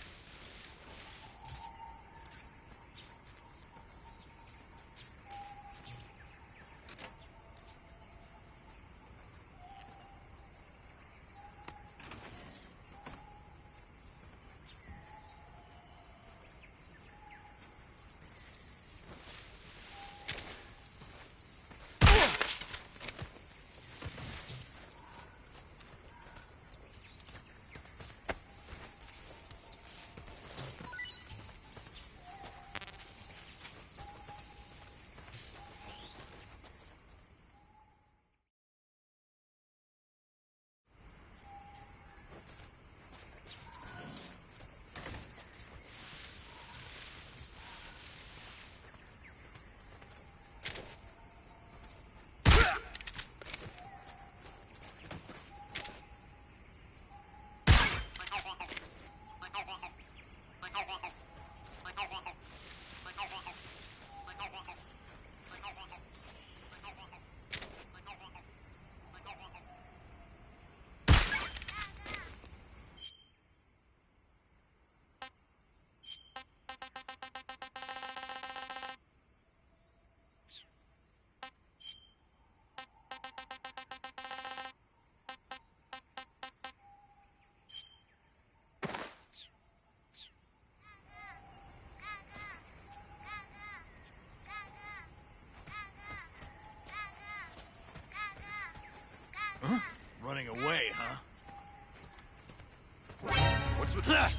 Running away, huh? What's with that?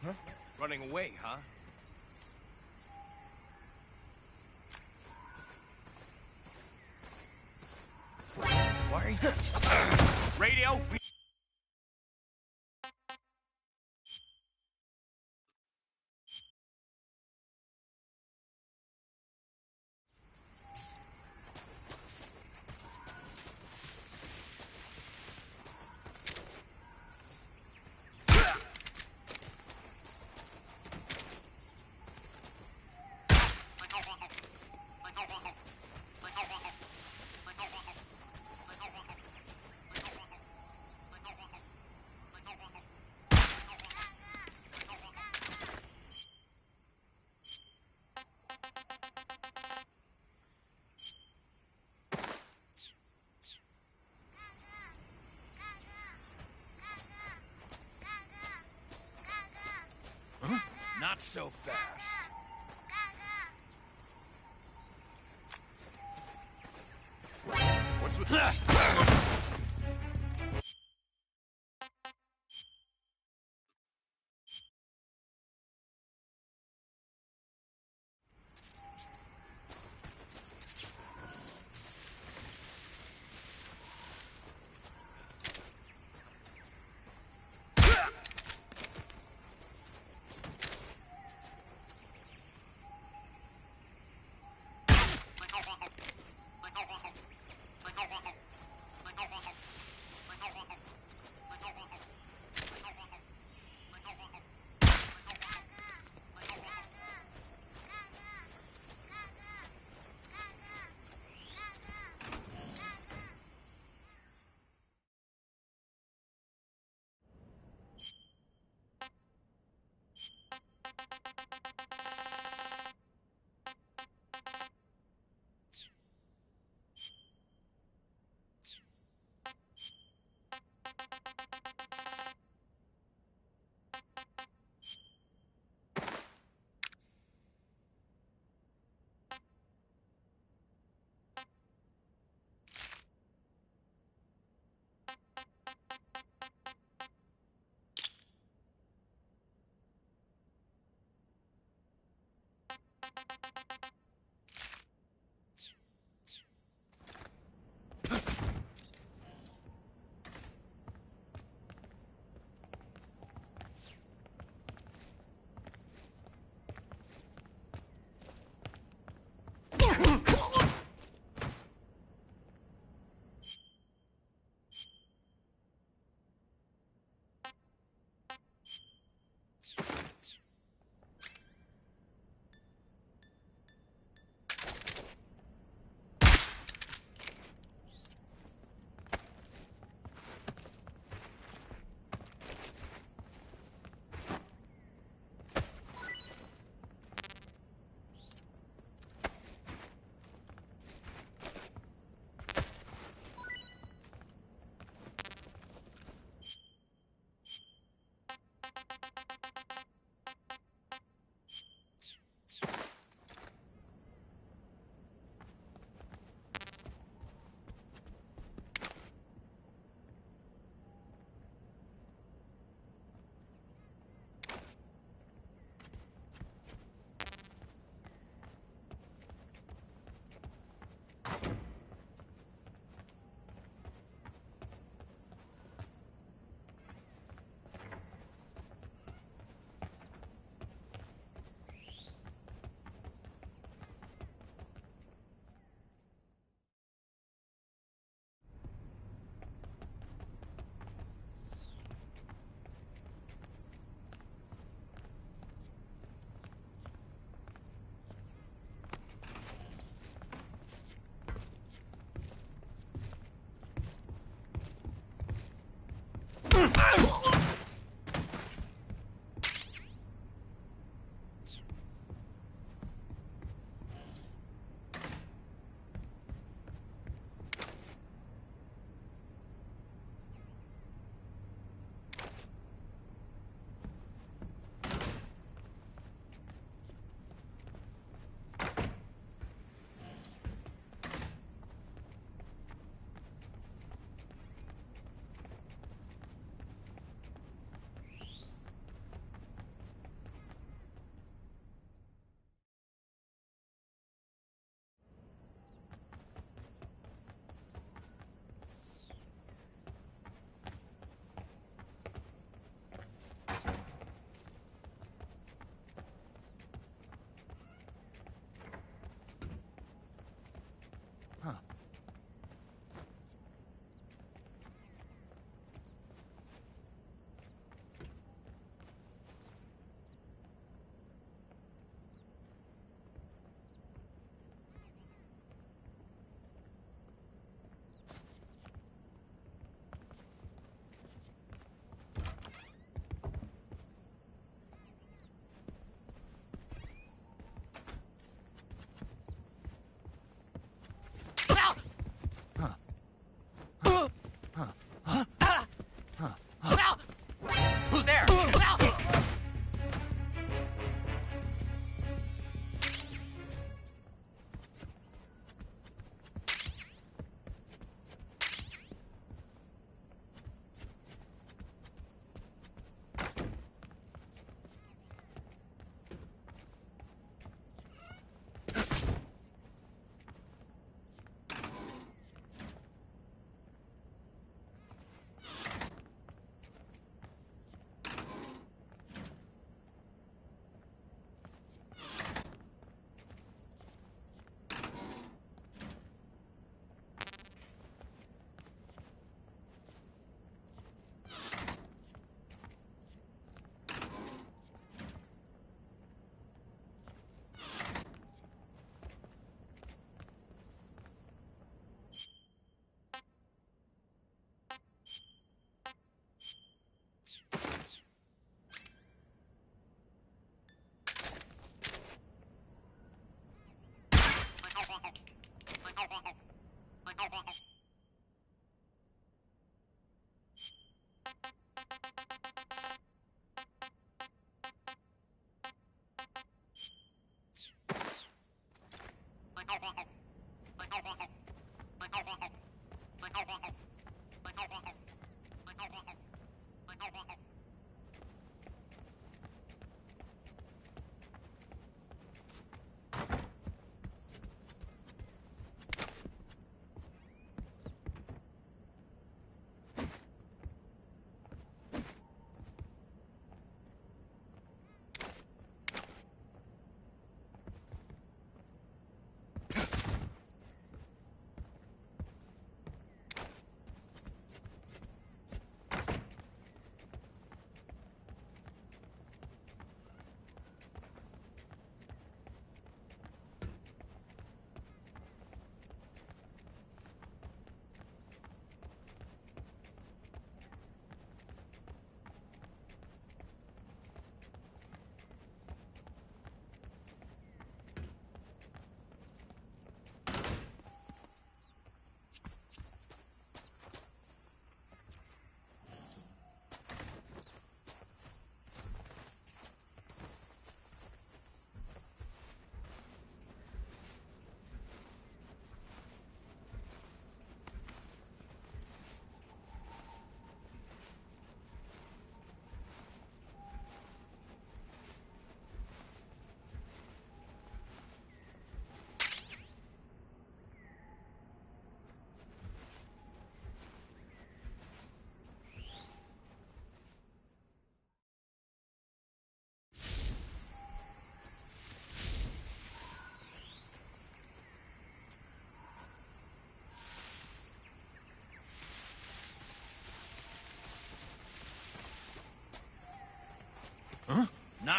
Huh? Running away, huh? Why are you... Radio? Not so fast. What's with that?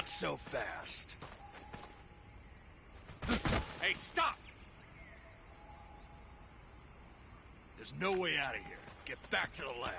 Not so fast. Hey, stop! There's no way out of here. Get back to the lab.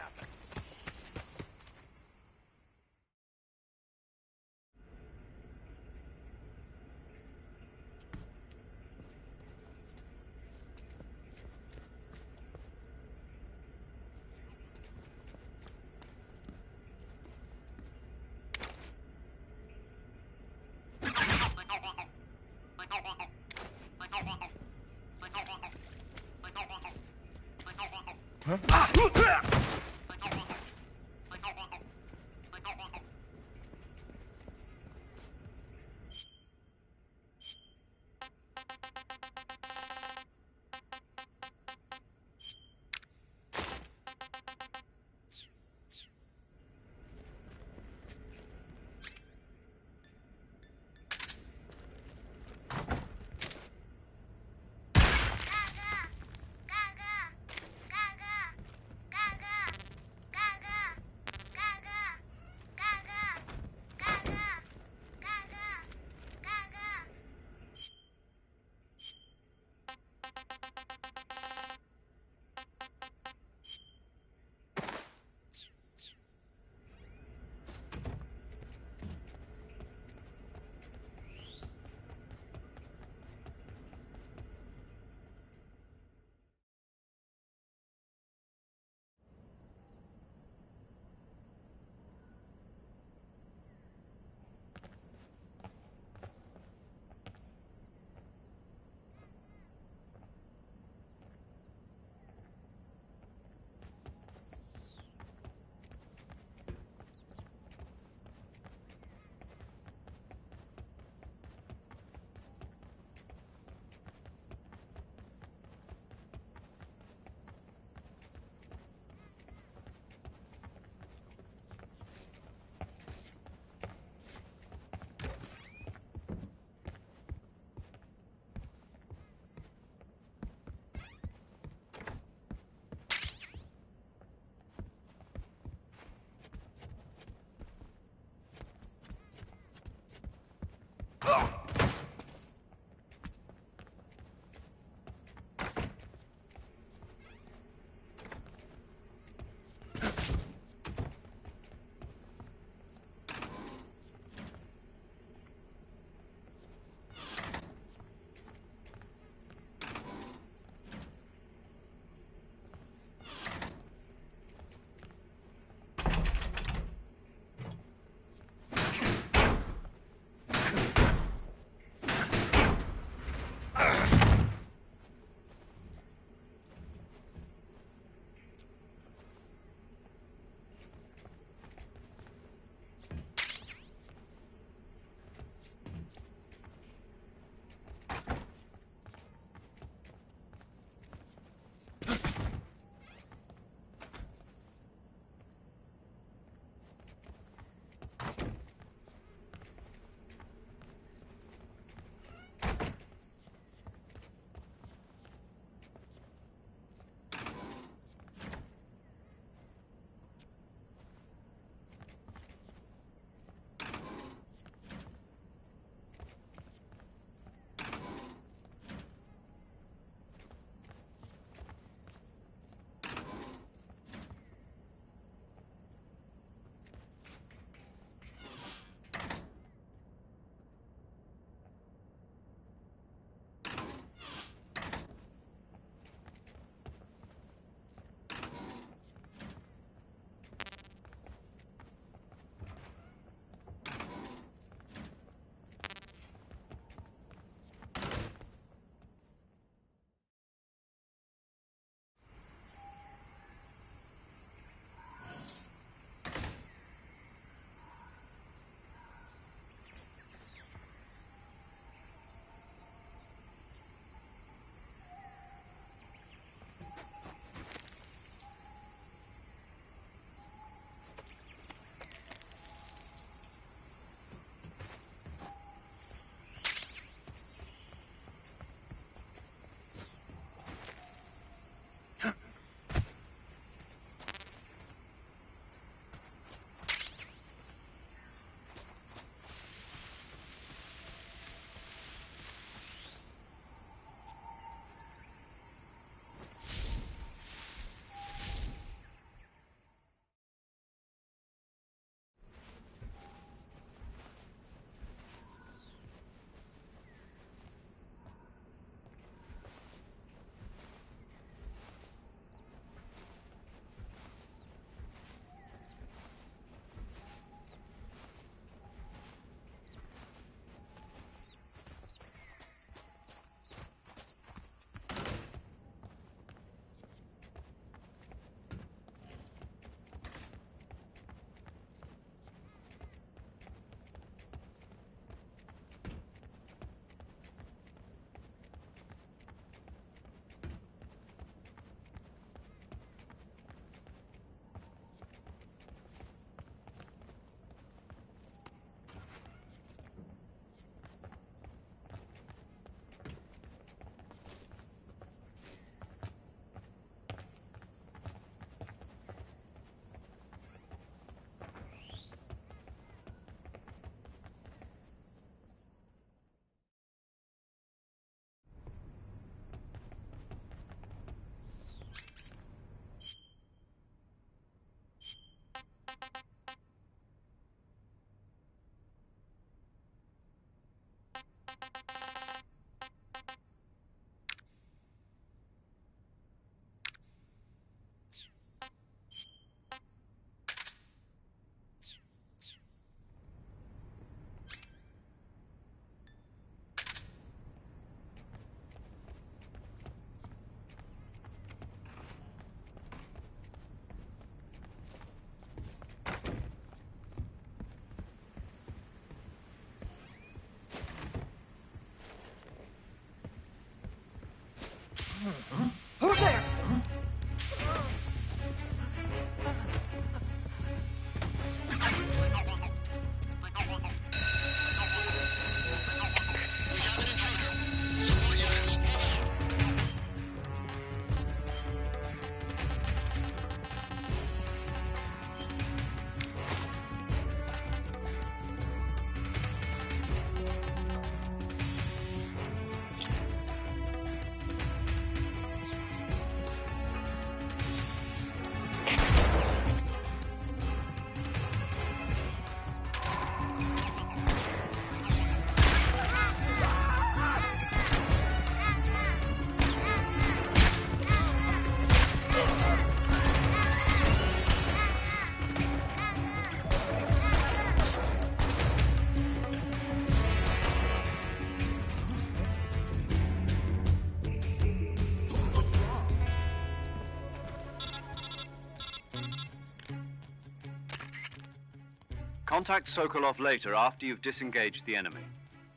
Contact Sokolov later after you've disengaged the enemy.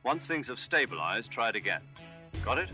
Once things have stabilized, try it again. Got it?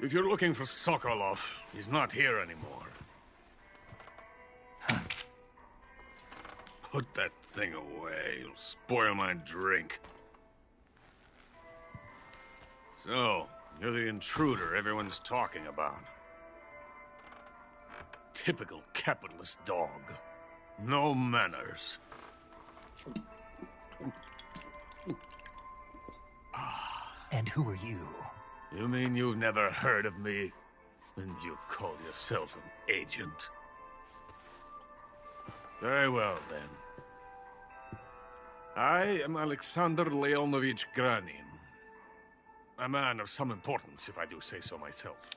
If you're looking for Sokolov, he's not here anymore. Put that thing away. It'll spoil my drink. So, you're the intruder everyone's talking about. Typical capitalist dog. No manners. And who are you? You mean you've never heard of me? And you call yourself an agent? Very well, then. I am Alexander Leonovich Granin. A man of some importance, if I do say so myself.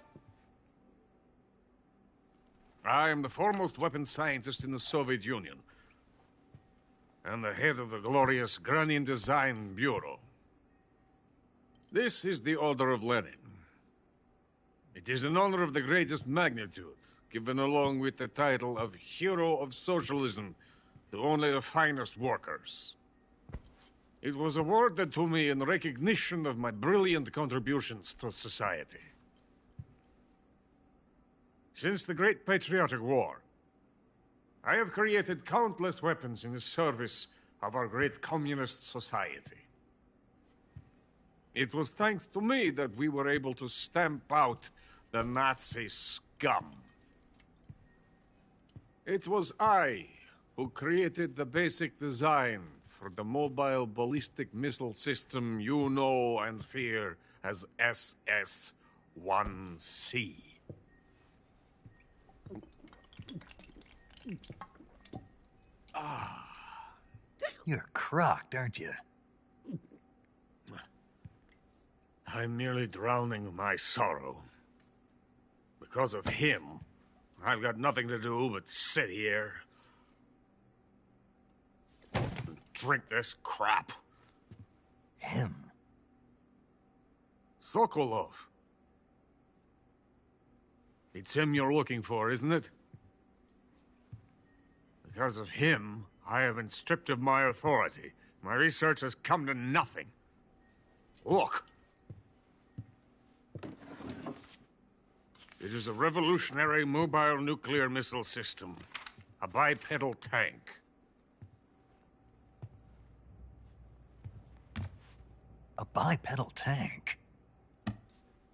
I am the foremost weapons scientist in the Soviet Union, and the head of the glorious Granin Design Bureau. This is the Order of Lenin. It is an honor of the greatest magnitude, given along with the title of Hero of Socialism to only the finest workers. It was awarded to me in recognition of my brilliant contributions to society. Since the Great Patriotic War, I have created countless weapons in the service of our great communist society. It was thanks to me that we were able to stamp out the Nazi scum. It was I who created the basic design for the mobile ballistic missile system you know and fear as SS-1C. You're crocked, aren't you? I'm merely drowning my sorrow. Because of him, I've got nothing to do but sit here and drink this crap. Him? Sokolov. It's him you're looking for, isn't it? Because of him, I have been stripped of my authority. My research has come to nothing. Look. It is a revolutionary mobile nuclear missile system. A bipedal tank. A bipedal tank?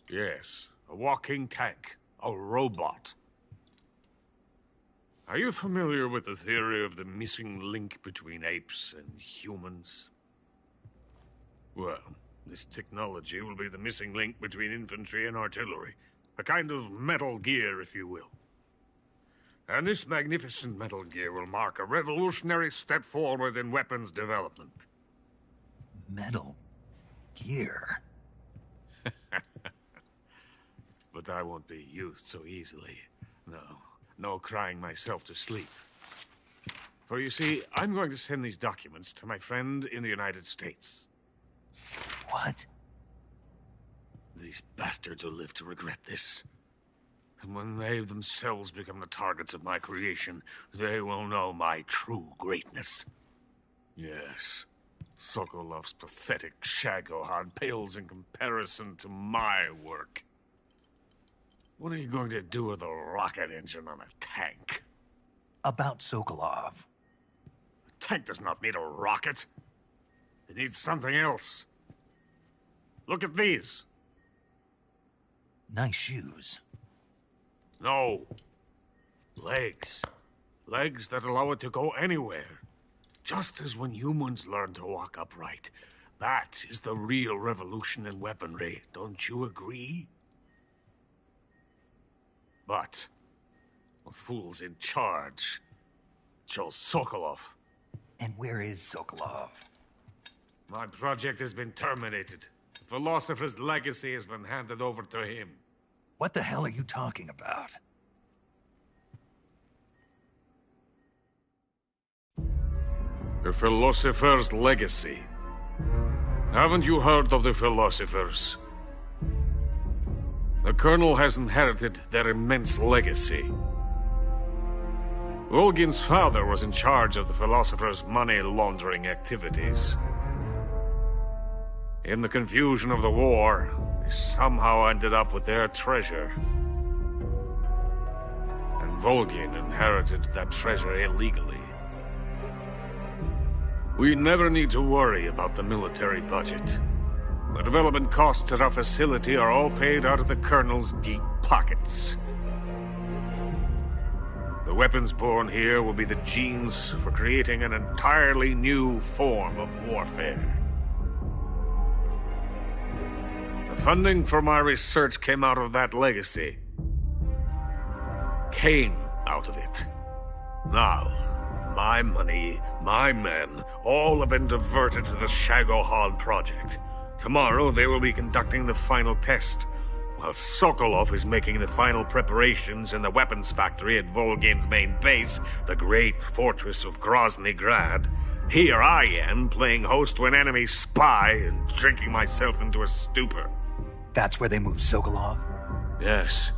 Yes, a walking tank. A robot. Are you familiar with the theory of the missing link between apes and humans? Well, this technology will be the missing link between infantry and artillery. A kind of Metal Gear, if you will. And this magnificent Metal Gear will mark a revolutionary step forward in weapons development. Metal Gear? But I won't be used so easily. No crying myself to sleep. For you see, I'm going to send these documents to my friend in the United States. What? These bastards will live to regret this. And when they themselves become the targets of my creation, they will know my true greatness. Yes, Sokolov's pathetic Shagohod pales in comparison to my work. What are you going to do with a rocket engine on a tank? About Sokolov. A tank does not need a rocket. It needs something else. Look at these. Nice shoes. No. Legs. Legs that allow it to go anywhere. Just as when humans learn to walk upright. That is the real revolution in weaponry, don't you agree? But the fool's in charge. Joe Sokolov. And where is Sokolov? My project has been terminated. The Philosopher's legacy has been handed over to him. What the hell are you talking about? The Philosopher's legacy. Haven't you heard of the Philosophers? The Colonel has inherited their immense legacy. Volgin's father was in charge of the Philosophers' money laundering activities. In the confusion of the war, they somehow ended up with their treasure. And Volgin inherited that treasure illegally. We never need to worry about the military budget. The development costs at our facility are all paid out of the Colonel's deep pockets. The weapons born here will be the genes for creating an entirely new form of warfare. The funding for my research came out of that legacy. Came out of it. Now, my money, my men, all have been diverted to the Shagohod project. Tomorrow they will be conducting the final test, while Sokolov is making the final preparations in the weapons factory at Volgin's main base, the great fortress of Grozny Grad. Here I am, playing host to an enemy spy and drinking myself into a stupor. That's where they moved Sokolov? Yes.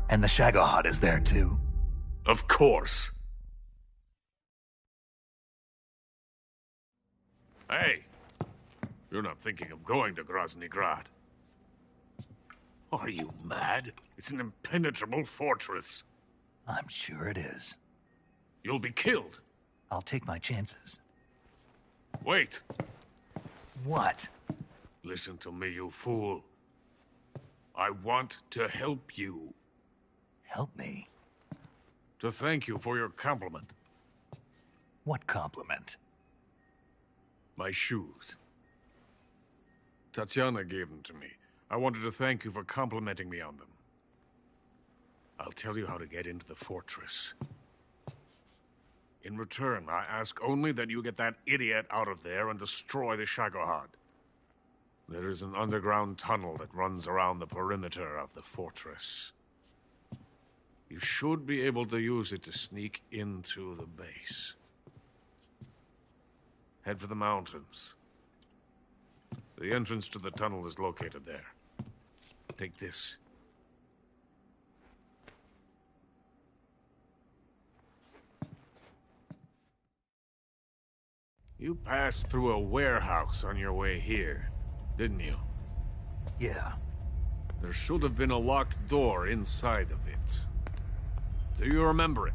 And the Shagohod is there too? Of course. Hey, you're not thinking of going to Grozny Grad. Are you mad? It's an impenetrable fortress. I'm sure it is. You'll be killed. I'll take my chances. Wait. What? Listen to me, you fool. I want to help you. Help me? To thank you for your compliment. What compliment? My shoes. Tatiana gave them to me. I wanted to thank you for complimenting me on them. I'll tell you how to get into the fortress. In return, I ask only that you get that idiot out of there and destroy the Shagohod. There is an underground tunnel that runs around the perimeter of the fortress. You should be able to use it to sneak into the base. Head for the mountains. The entrance to the tunnel is located there. Take this. You passed through a warehouse on your way here, didn't you? Yeah. There should have been a locked door inside of it. Do you remember it?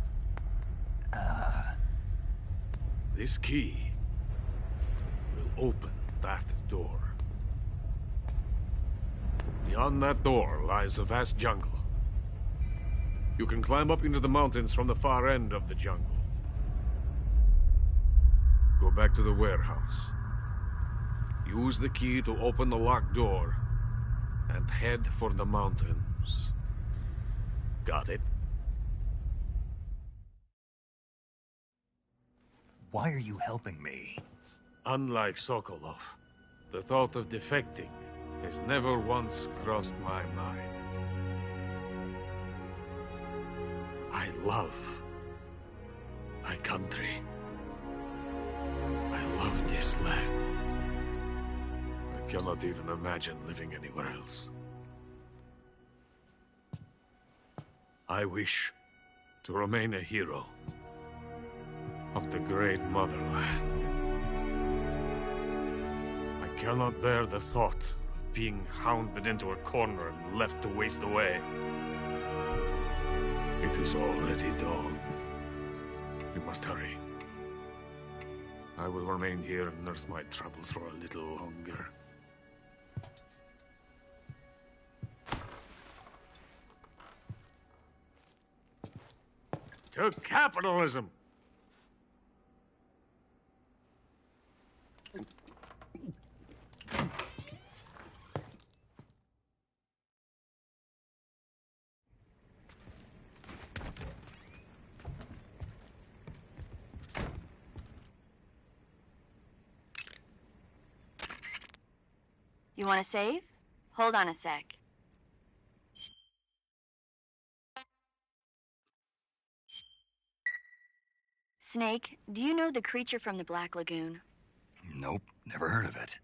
This key will open that door. Beyond that door lies a vast jungle. You can climb up into the mountains from the far end of the jungle. Go back to the warehouse. Use the key to open the locked door, and head for the mountains. Got it? Why are you helping me? Unlike Sokolov, the thought of defecting has never once crossed my mind. I love my country. I love this land. I cannot even imagine living anywhere else. I wish to remain a hero of the great motherland. I cannot bear the thought of being hounded into a corner and left to waste away. It is already dawn. You must hurry. I will remain here and nurse my troubles for a little longer. To capitalism! You want to save? Hold on a sec. Snake, do you know the creature from the Black Lagoon? Nope, never heard of it.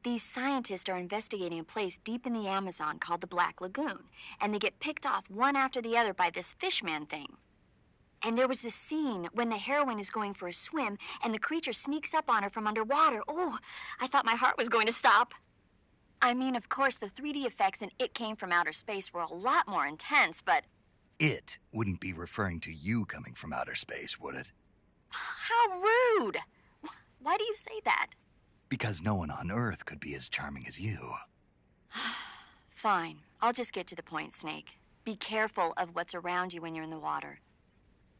These scientists are investigating a place deep in the Amazon called the Black Lagoon, and they get picked off one after the other by this fishman thing. And there was this scene when the heroine is going for a swim, and the creature sneaks up on her from underwater. Oh, I thought my heart was going to stop. I mean, of course, the 3D effects in It Came from Outer Space were a lot more intense, but... It wouldn't be referring to you coming from outer space, would it? How rude! Why do you say that? Because no one on Earth could be as charming as you. Fine. I'll just get to the point, Snake. Be careful of what's around you when you're in the water.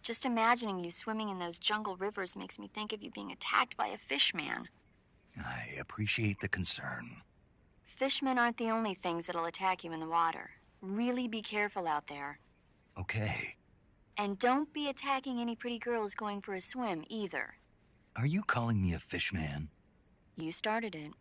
Just imagining you swimming in those jungle rivers makes me think of you being attacked by a fishman. I appreciate the concern. Fishmen aren't the only things that'll attack you in the water. Really be careful out there. Okay. And don't be attacking any pretty girls going for a swim, either. Are you calling me a fishman? You started it.